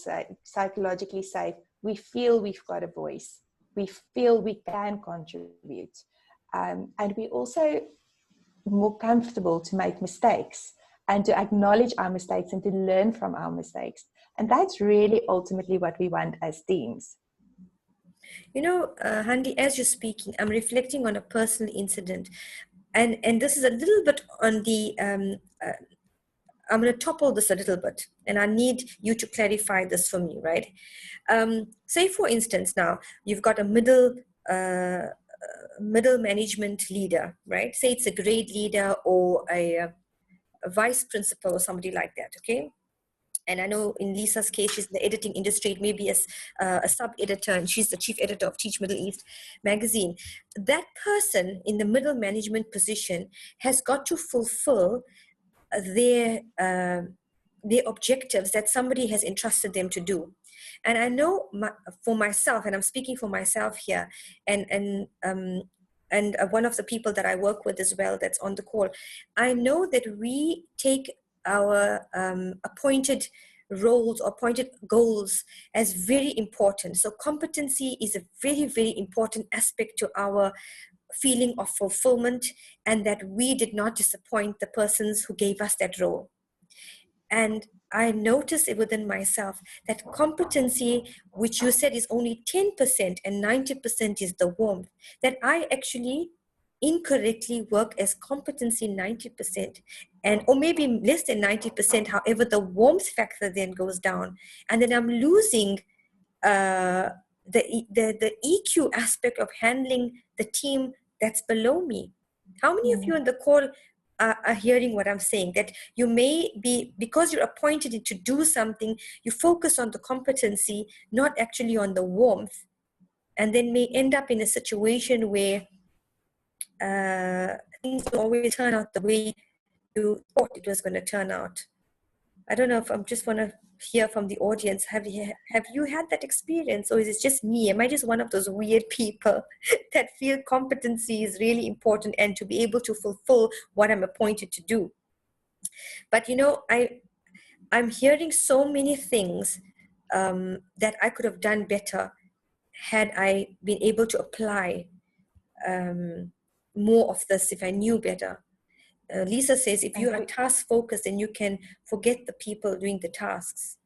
safe, we feel we've got a voice. We feel we can contribute. And we also more comfortable to make mistakes and to acknowledge our mistakes and to learn from our mistakes. And that's really ultimately what we want as teams. You know, Handi, as you're speaking, I'm reflecting on a personal incident. And this is a little bit on the, I'm going to topple this a little bit. And I need you to clarify this for me, right? Say, for instance, now, you've got a middle management leader, right? Say it's a grade leader or a vice principal or somebody like that, okay? And I know in Lisa's case, she's in the editing industry. It may be as a sub-editor, and she's the chief editor of Teach Middle East magazine. That person in the middle management position has got to fulfill their objectives that somebody has entrusted them to do. And I know for myself, and I'm speaking for myself here, and one of the people that I work with as well that's on the call, I know that we take our appointed roles or appointed goals as very important. So competency is a very, very important aspect to our feeling of fulfillment, and that we did not disappoint the persons who gave us that role. And I noticed it within myself that competency, which you said is only 10% and 90% is the warmth, that I actually incorrectly work as competency 90%, and or maybe less than 90%. However, the warmth factor then goes down, and then I'm losing the EQ aspect of handling the team that's below me. How many of you on the call are hearing what I'm saying? That you may be, because you're appointed to do something, you focus on the competency, not actually on the warmth, and then may end up in a situation where things don't always turn out the way you thought it was going to turn out. I don't know if I just want to hear from the audience. Have you had that experience, or is it just me? Am I just one of those weird people that feel competency is really important and to be able to fulfill what I'm appointed to do? But you know, I'm hearing so many things that I could have done better had I been able to apply more of this if I knew better. Lisa says, if you are task focused, then you can forget the people doing the tasks.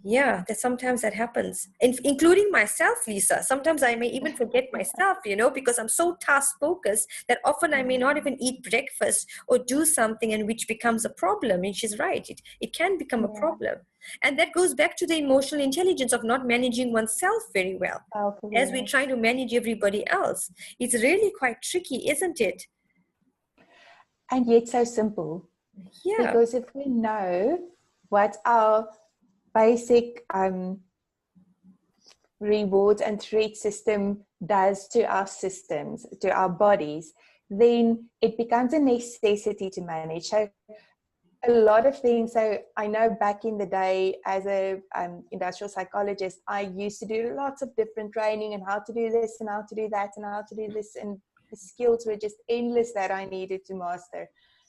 Yeah, that sometimes that happens, including myself, Lisa. Sometimes I may even forget myself, you know, because I'm so task focused that often I may not even eat breakfast or do something, and which becomes a problem. And she's right, it can become a problem. And that goes back to the emotional intelligence of not managing oneself very well. As we're trying to manage everybody else. It's really quite tricky, isn't it? And yet so simple. Yeah. Because if we know what our basic rewards and threat system does to our systems, to our bodies, then it becomes a necessity to manage. So a lot of things. So I know back in the day as a industrial psychologist, I used to do lots of different training and how to do this and how to do that and how to do this, and the skills were just endless that I needed to master.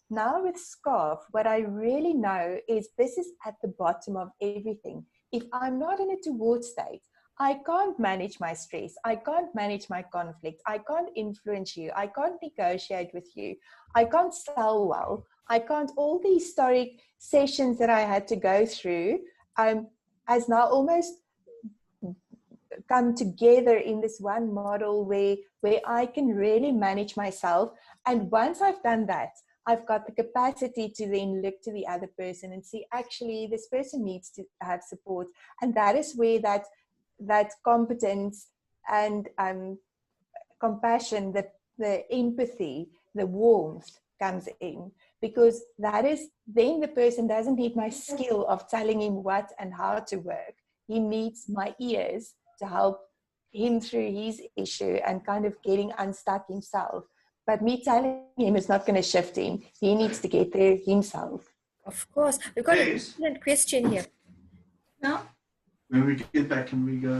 Now with SCARF, what I really know is this is at the bottom of everything. If I'm not in a towards state, I can't manage my stress. I can't manage my conflict. I can't influence you. I can't negotiate with you. I can't sell well. I can't, all the historic sessions that I had to go through has now almost come together in this one model where I can really manage myself. And once I've done that, I've got the capacity to then look to the other person and see, actually, this person needs to have support. And that is where that competence and compassion, the empathy, the warmth comes in, because that is, then the person doesn't need my skill of telling him what and how to work. He needs my ears to help him through his issue and kind of getting unstuck himself. But me telling him is not going to shift him. He needs to get there himself. Of course. We've got an excellent question here. No, When we get back, can we go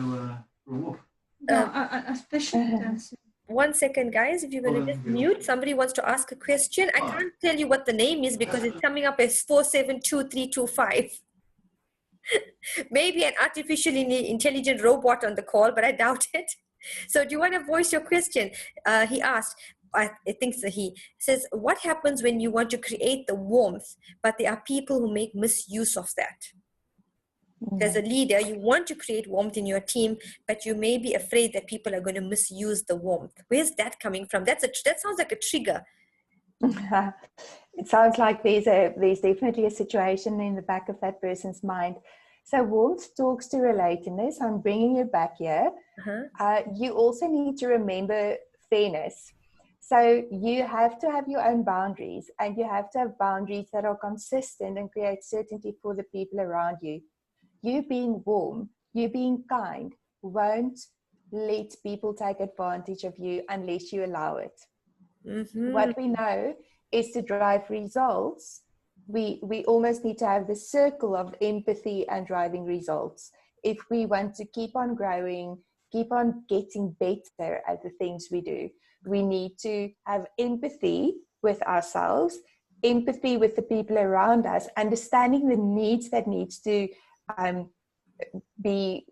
for a walk? no, especially One second, guys. If you're going to just mute, somebody wants to ask a question. I can't tell you what the name is because it's coming up as 472325. Maybe an artificially intelligent robot on the call, but I doubt it. So do you want to voice your question? He asked, I think so, he says, what happens when you want to create the warmth, but there are people who make misuse of that? As a leader, you want to create warmth in your team, but you may be afraid that people are going to misuse the warmth. Where's that coming from? That sounds like a trigger. It sounds like there's definitely a situation in the back of that person's mind. So warmth talks to relatedness. I'm bringing you back here. You also need to remember fairness. So you have to have your own boundaries, and you have to have boundaries that are consistent and create certainty for the people around you. You being warm, you being kind, won't let people take advantage of you unless you allow it. What we know is to drive results, we almost need to have the circle of empathy and driving results. If we want to keep on growing, keep on getting better at the things we do, we need to have empathy with ourselves, empathy with the people around us, understanding the needs that needs to be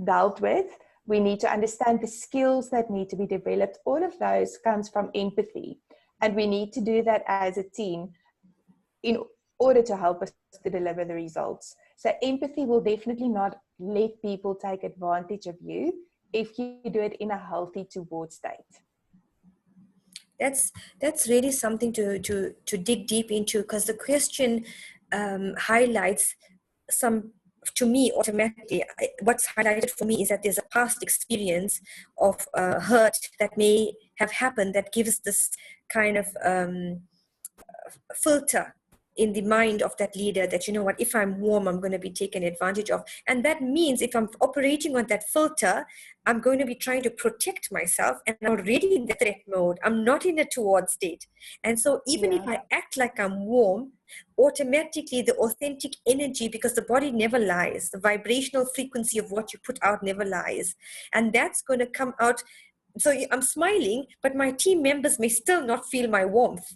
dealt with. We need to understand the skills that need to be developed. All of those comes from empathy. And we need to do that as a team in order to help us to deliver the results. So empathy will definitely not let people take advantage of you if you do it in a healthy toward state. That's really something to dig deep into, because the question highlights some, to me, automatically, what's highlighted for me is that there's a past experience of hurt that may have happened that gives this kind of filter in the mind of that leader that, you know what, if I'm warm, I'm going to be taken advantage of. And that means if I'm operating on that filter, I'm going to be trying to protect myself, and I'm already in the threat mode. I'm not in a toward state. And so even if I act like I'm warm, automatically the authentic energy, because the body never lies, the vibrational frequency of what you put out never lies. And that's going to come out. So I'm smiling, but my team members may still not feel my warmth,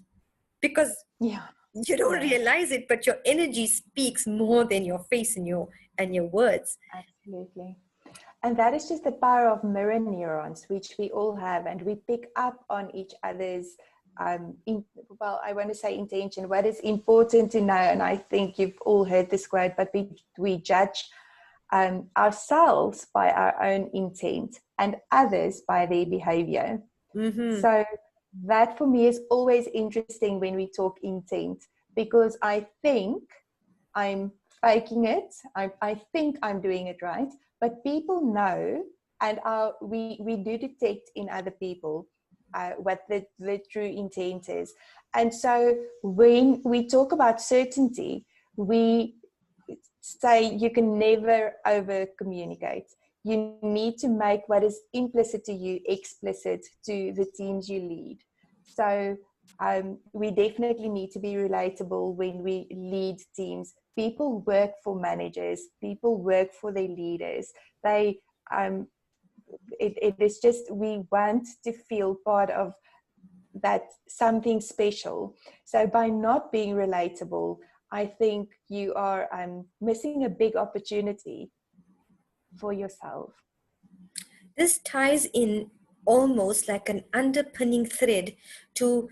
because you don't realize it, but your energy speaks more than your face and your words. Absolutely. And that is just the power of mirror neurons, which we all have, and we pick up on each other's I want to say intention, what is important to know. And I think you've all heard this quote, but we judge ourselves by our own intent and others by their behavior. So that for me is always interesting when we talk intent, because I think I'm faking it. I think I'm doing it right, but people know, and we do detect in other people what the true intent is. And so when we talk about certainty, we say you can never over communicate. You need to make what is implicit to you explicit to the teams you lead. So we definitely need to be relatable when we lead teams. People work for managers. People work for their leaders. They it is just, we want to feel part of that something special. So by not being relatable, I think you are missing a big opportunity for yourself. This ties in almost like an underpinning thread to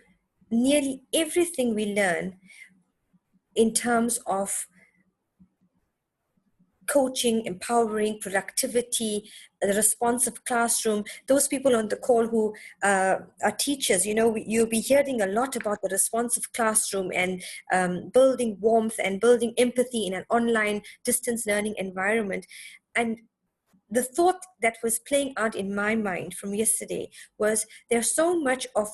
nearly everything we learn in terms of coaching, empowering, productivity, the responsive classroom. Those people on the call who are teachers, you'll be hearing a lot about the responsive classroom and building warmth and building empathy in an online distance learning environment. And the thought that was playing out in my mind from yesterday was there's so much of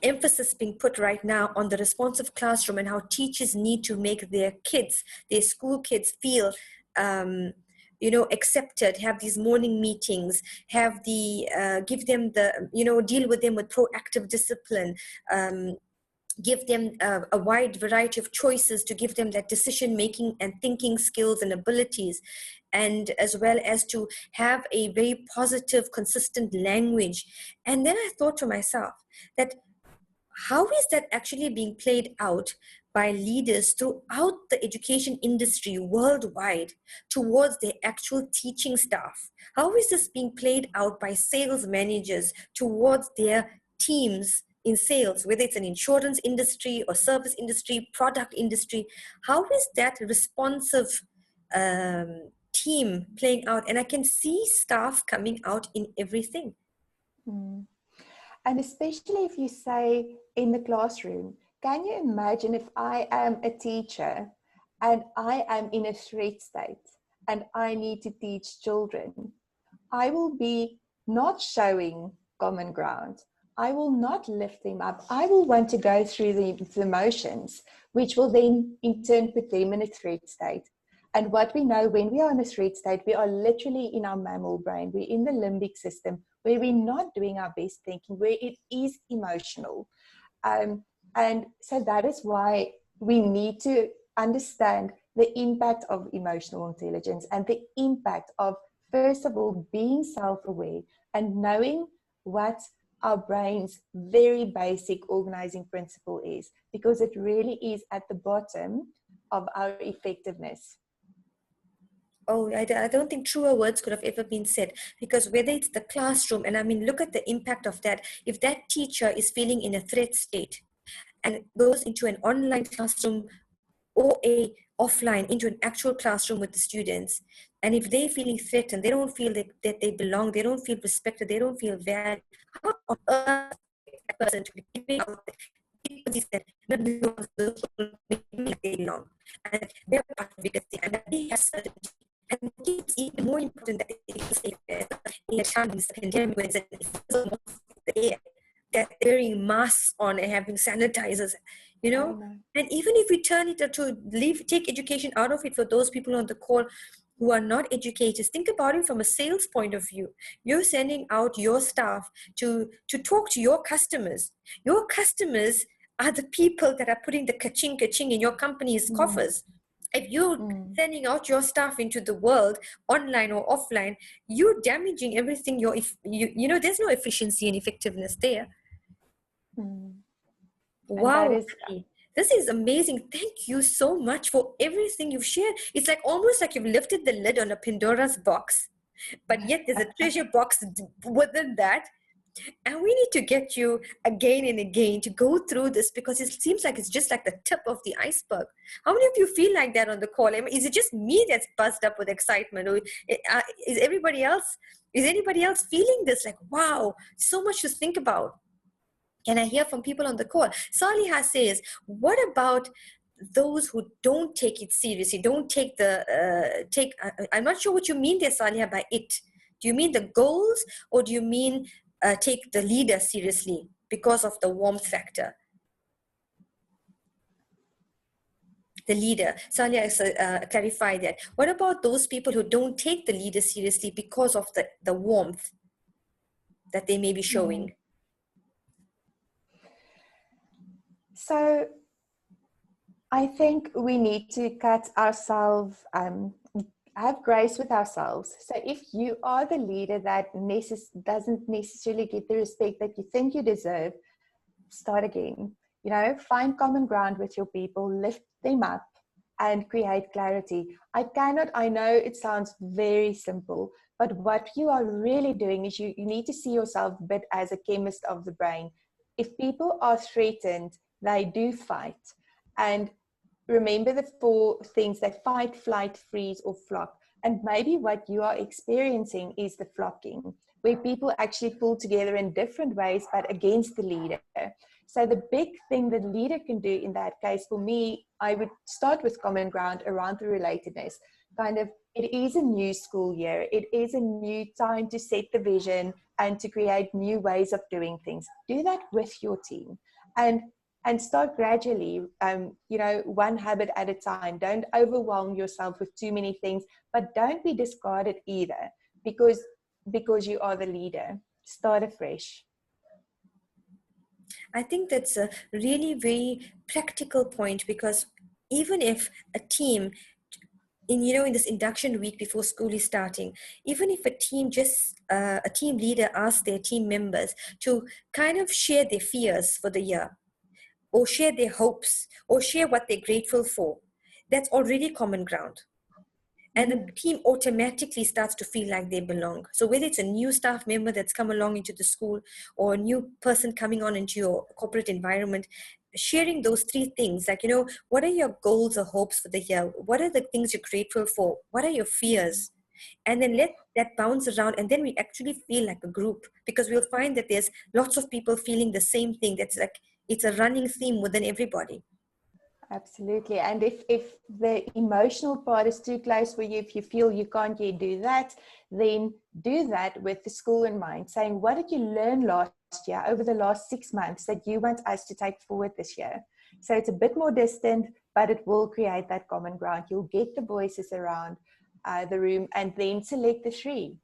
emphasis being put right now on the responsive classroom and how teachers need to make their kids, their school kids, feel accepted, have these morning meetings, have give them deal with them with proactive discipline, give them a wide variety of choices to give them that decision making and thinking skills and abilities, and as well as to have a very positive, consistent language. And then I thought to myself that how is that actually being played out by leaders throughout the education industry worldwide towards their actual teaching staff? How is this being played out by sales managers towards their teams in sales, whether it's an insurance industry or service industry, product industry? How is that responsive team playing out? And I can see staff coming out in everything. Mm. And especially if you say in the classroom, can you imagine if I am a teacher and I am in a threat state and I need to teach children? I will be not showing common ground. I will not lift them up. I will want to go through the motions, which will then in turn put them in a threat state. And what we know, when we are in a threat state, we are literally in our mammal brain. We're in the limbic system, where we're not doing our best thinking, where it is emotional. And so that is why we need to understand the impact of emotional intelligence and the impact of, first of all, being self-aware and knowing what our brain's very basic organizing principle is, because it really is at the bottom of our effectiveness. Oh, I don't think truer words could have ever been said, because whether it's the classroom, and I mean, look at the impact of that. If that teacher is feeling in a threat state and goes into an online classroom or a offline into an actual classroom with the students, and if they're feeling threatened, they don't feel that they belong, they don't feel respected, they don't feel valued, how on earth is that person to be giving out that they belong and they're part of it, and they have certainty? And it's even more important that it's in a time this pandemic when they're wearing masks on and having sanitizers, And even if we turn it to take education out of it for those people on the call who are not educators, think about it from a sales point of view. You're sending out your staff to talk to your customers. Your customers are the people that are putting the ka-ching in your company's coffers. If you're sending out your staff into the world, online or offline, you're damaging everything. There's no efficiency and effectiveness there. Wow, this is amazing. Thank you so much for everything you've shared. It's like almost like you've lifted the lid on a Pandora's box, but yet there's a treasure box within that. And we need to get you again and again to go through this, because it seems like it's just like the tip of the iceberg. How many of you feel like that on the call? I mean, is it just me that's buzzed up with excitement, or is anybody else feeling this? Like, wow, so much to think about. Can I hear from people on the call? Saliha says, what about those who don't take it seriously, don't take I'm not sure what you mean there, Saliha, by it. Do you mean the goals, or do you mean take the leader seriously because of the warmth factor? The leader. Saliha clarify that. What about those people who don't take the leader seriously because of the warmth that they may be showing? So I think we need to cut ourselves, have grace with ourselves. So if you are the leader that doesn't necessarily get the respect that you think you deserve, start again. Find common ground with your people, lift them up, and create clarity. I know it sounds very simple, but what you are really doing is you need to see yourself a bit as a chemist of the brain. If people are threatened, they do fight. And remember the 4 things: that fight, flight, freeze, or flock. And maybe what you are experiencing is the flocking, where people actually pull together in different ways, but against the leader. So the big thing the leader can do in that case, for me, I would start with common ground around the relatedness. Kind of, it is a new school year. It is a new time to set the vision and to create new ways of doing things. Do that with your team, and start gradually, one habit at a time. Don't overwhelm yourself with too many things, but don't be discarded either, because you are the leader. Start afresh. I think that's a really very practical point, because even if a team in this induction week before school is starting, even if a team leader asks their team members to kind of share their fears for the year, or share their hopes, or share what they're grateful for, that's already common ground. And the team automatically starts to feel like they belong. So whether it's a new staff member that's come along into the school, or a new person coming on into your corporate environment, sharing those three things, like, what are your goals or hopes for the year? What are the things you're grateful for? What are your fears? And then let that bounce around, and then we actually feel like a group, because we'll find that there's lots of people feeling the same thing. That's like, it's a running theme within everybody. Absolutely. And if the emotional part is too close for you, if you feel you can't yet do that, then do that with the school in mind, saying, what did you learn last year, over the last 6 months, that you want us to take forward this year? So it's a bit more distant, but it will create that common ground. You'll get the voices around the room, and then select the 3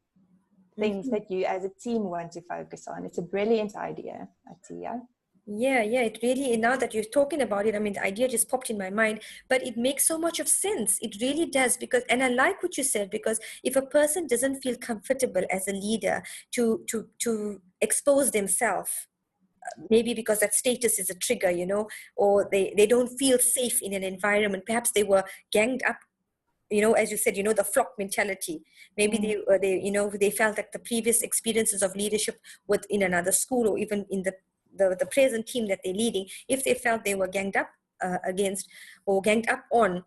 things that you as a team want to focus on. It's a brilliant idea, Atiya. Yeah, it really, now that you're talking about it, I mean, the idea just popped in my mind, but it makes so much of sense. It really does, because, and I like what you said, because if a person doesn't feel comfortable as a leader to expose themselves, maybe because that status is a trigger, or they don't feel safe in an environment, perhaps they were ganged up, as you said, the flock mentality. Maybe they felt like the previous experiences of leadership within another school, or even in the present team that they're leading, if they felt they were ganged up against or ganged up on,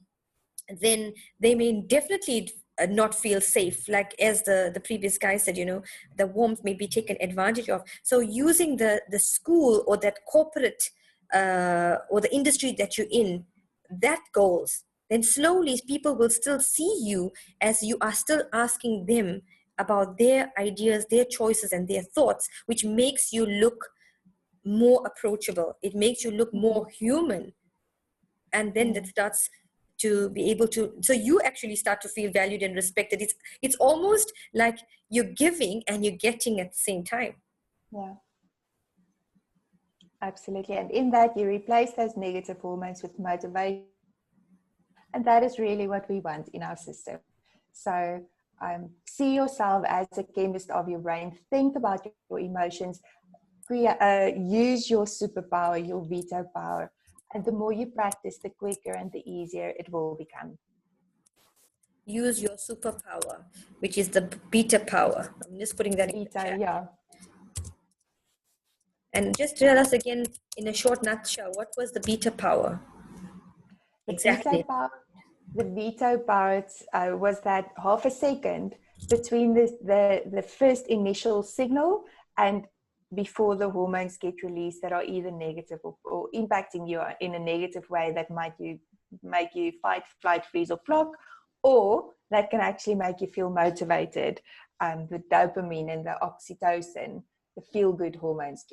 then they may definitely not feel safe. Like, as the previous guy said, the warmth may be taken advantage of. So using the school or that corporate or the industry that you're in, that goals, then slowly people will still see you as you are still asking them about their ideas, their choices, and their thoughts, which makes you look more approachable. It makes you look more human. And then that starts to be able to, so you actually start to feel valued and respected. It's almost like you're giving and you're getting at the same time. Yeah, absolutely. And in that, you replace those negative hormones with motivation. And that is really what we want in our system. So see yourself as a chemist of your brain. Think about your emotions. Use your superpower, your veto power. And the more you practice, the quicker and the easier it will become. Use your superpower, which is the beta power. I'm just putting that in the chat. Yeah. And just tell us again, in a short nutshell, what was the beta power? Exactly. The veto part was that half a second between the first initial signal and before the hormones get released that are either negative or impacting you in a negative way that might make you fight, flight, freeze, or flock, or that can actually make you feel motivated. The dopamine and the oxytocin, the feel-good hormones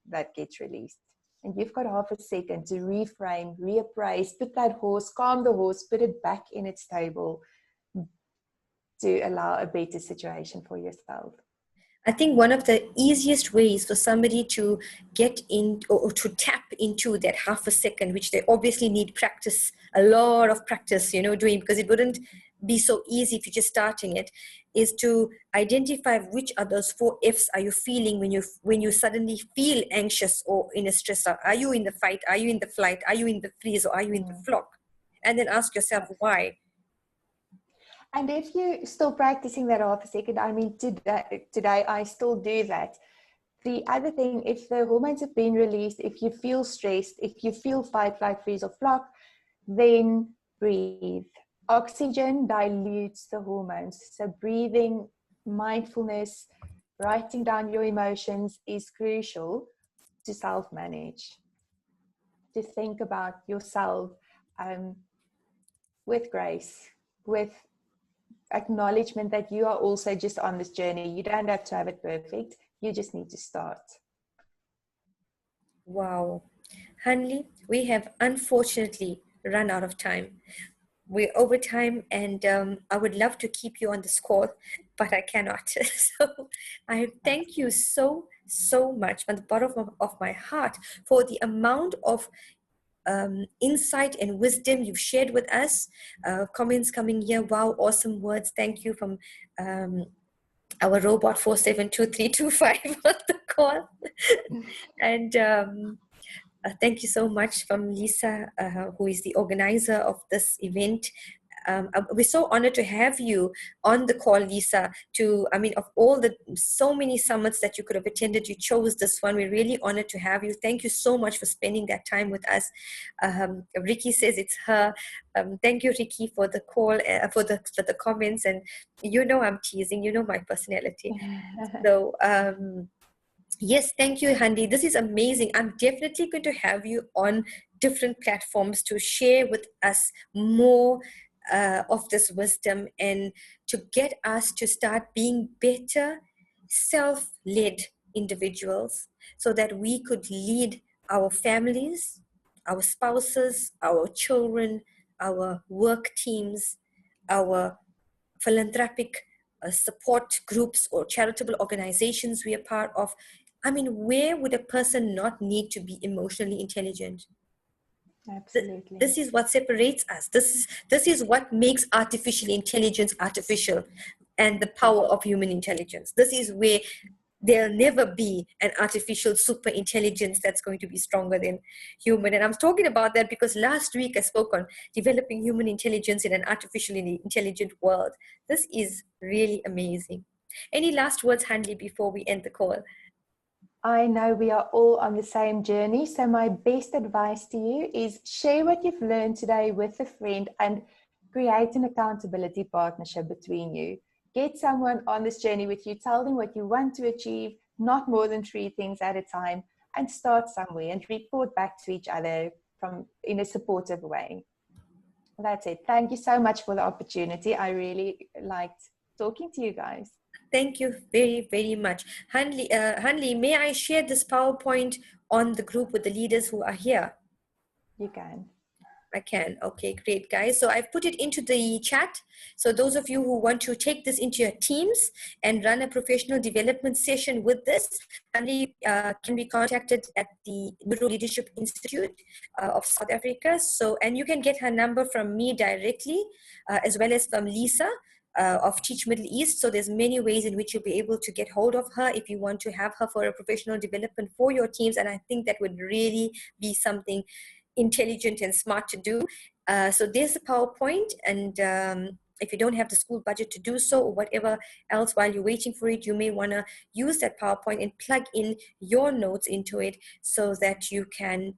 that gets released. And you've got half a second to reframe, reappraise, put that horse, calm the horse, put it back in its stable to allow a better situation for yourself. I think one of the easiest ways for somebody to get in or to tap into that half a second, which they obviously need practice, a lot of practice, doing, because it wouldn't be so easy if you're just starting it, is to identify which are those 4 F's are you feeling when you suddenly feel anxious or in a stress. Are you in the fight? Are you in the flight? Are you in the freeze? Or are you in the flock? And then ask yourself why. And if you're still practicing that half a second, I mean, today I still do that. The other thing, if the hormones have been released, if you feel stressed, if you feel fight, flight, freeze, or flock, then breathe. Oxygen dilutes the hormones. So breathing, mindfulness, writing down your emotions is crucial to self-manage. to think about yourself with grace, with acknowledgement that you are also just on this journey. You don't have to have it perfect. You just need to start. Wow. Hanli, we have unfortunately run out of time. We're over time, and I would love to keep you on this call, but I cannot. So I thank you so much from the bottom of my heart for the amount of insight and wisdom you've shared with us. Comments coming here. Wow, awesome words. Thank you from our robot 472325 on the call. And thank you so much from Lisa, who is the organizer of this event. We're so honored to have you on the call, Lisa. Of all the so many summits that you could have attended, you chose this one. We're really honored to have you. Thank you so much for spending that time with us. Ricky says it's her. Thank you, Ricky, for the call, for the comments. And you know I'm teasing. You know my personality. So. Yes, thank you, Handi. This is amazing. I'm definitely going to have you on different platforms to share with us more of this wisdom and to get us to start being better self-led individuals so that we could lead our families, our spouses, our children, our work teams, our philanthropic support groups or charitable organizations we are part of. Where would a person not need to be emotionally intelligent? Absolutely. This is what separates us. This is what makes artificial intelligence artificial and the power of human intelligence. This is where there'll never be an artificial super intelligence that's going to be stronger than human. And I'm talking about that because last week I spoke on developing human intelligence in an artificially intelligent world. This is really amazing. Any last words, Hanli, before we end the call? I know we are all on the same journey. So my best advice to you is share what you've learned today with a friend and create an accountability partnership between you. Get someone on this journey with you. Tell them what you want to achieve, not more than 3 things at a time, and start somewhere and report back to each other in a supportive way. That's it. Thank you so much for the opportunity. I really liked talking to you guys. Thank you very, very much. Hanli, may I share this PowerPoint on the group with the leaders who are here? You can. I can. Okay, great, guys. So I've put it into the chat. So those of you who want to take this into your teams and run a professional development session with this, Hanli can be contacted at the Neuro Leadership Institute of South Africa. And you can get her number from me directly, as well as from Lisa of Teach Middle East. So there's many ways in which you'll be able to get hold of her if you want to have her for a professional development for your teams. And I think that would really be something intelligent and smart to do. So there's the PowerPoint, and if you don't have the school budget to do so or whatever else while you're waiting for it, you may want to use that PowerPoint and plug in your notes into it so that you can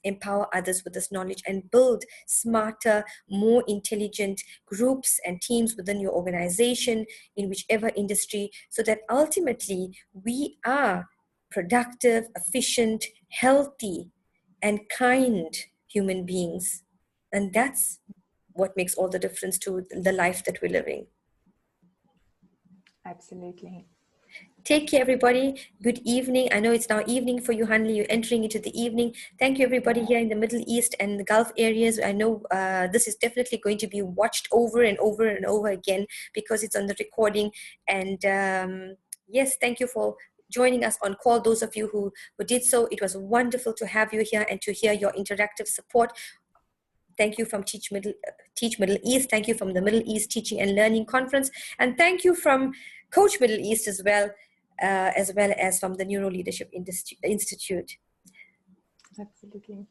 empower others with this knowledge and build smarter, more intelligent groups and teams within your organization in whichever industry, so that ultimately we are productive, efficient, healthy, and kind human beings. And that's what makes all the difference to the life that we're living. Absolutely. Take care, everybody. Good evening. I know it's now evening for you, Hanli. You're entering into the evening. Thank you, everybody here in the Middle East and the Gulf areas. I know this is definitely going to be watched over and over and over again because it's on the recording. And yes, thank you for joining us on call. Those of you who did so, it was wonderful to have you here and to hear your interactive support. Thank you from Teach Middle East. Thank you from the Middle East Teaching and Learning Conference. And thank you from Coach Middle East as well as from the Neuro Leadership Institute. Absolutely.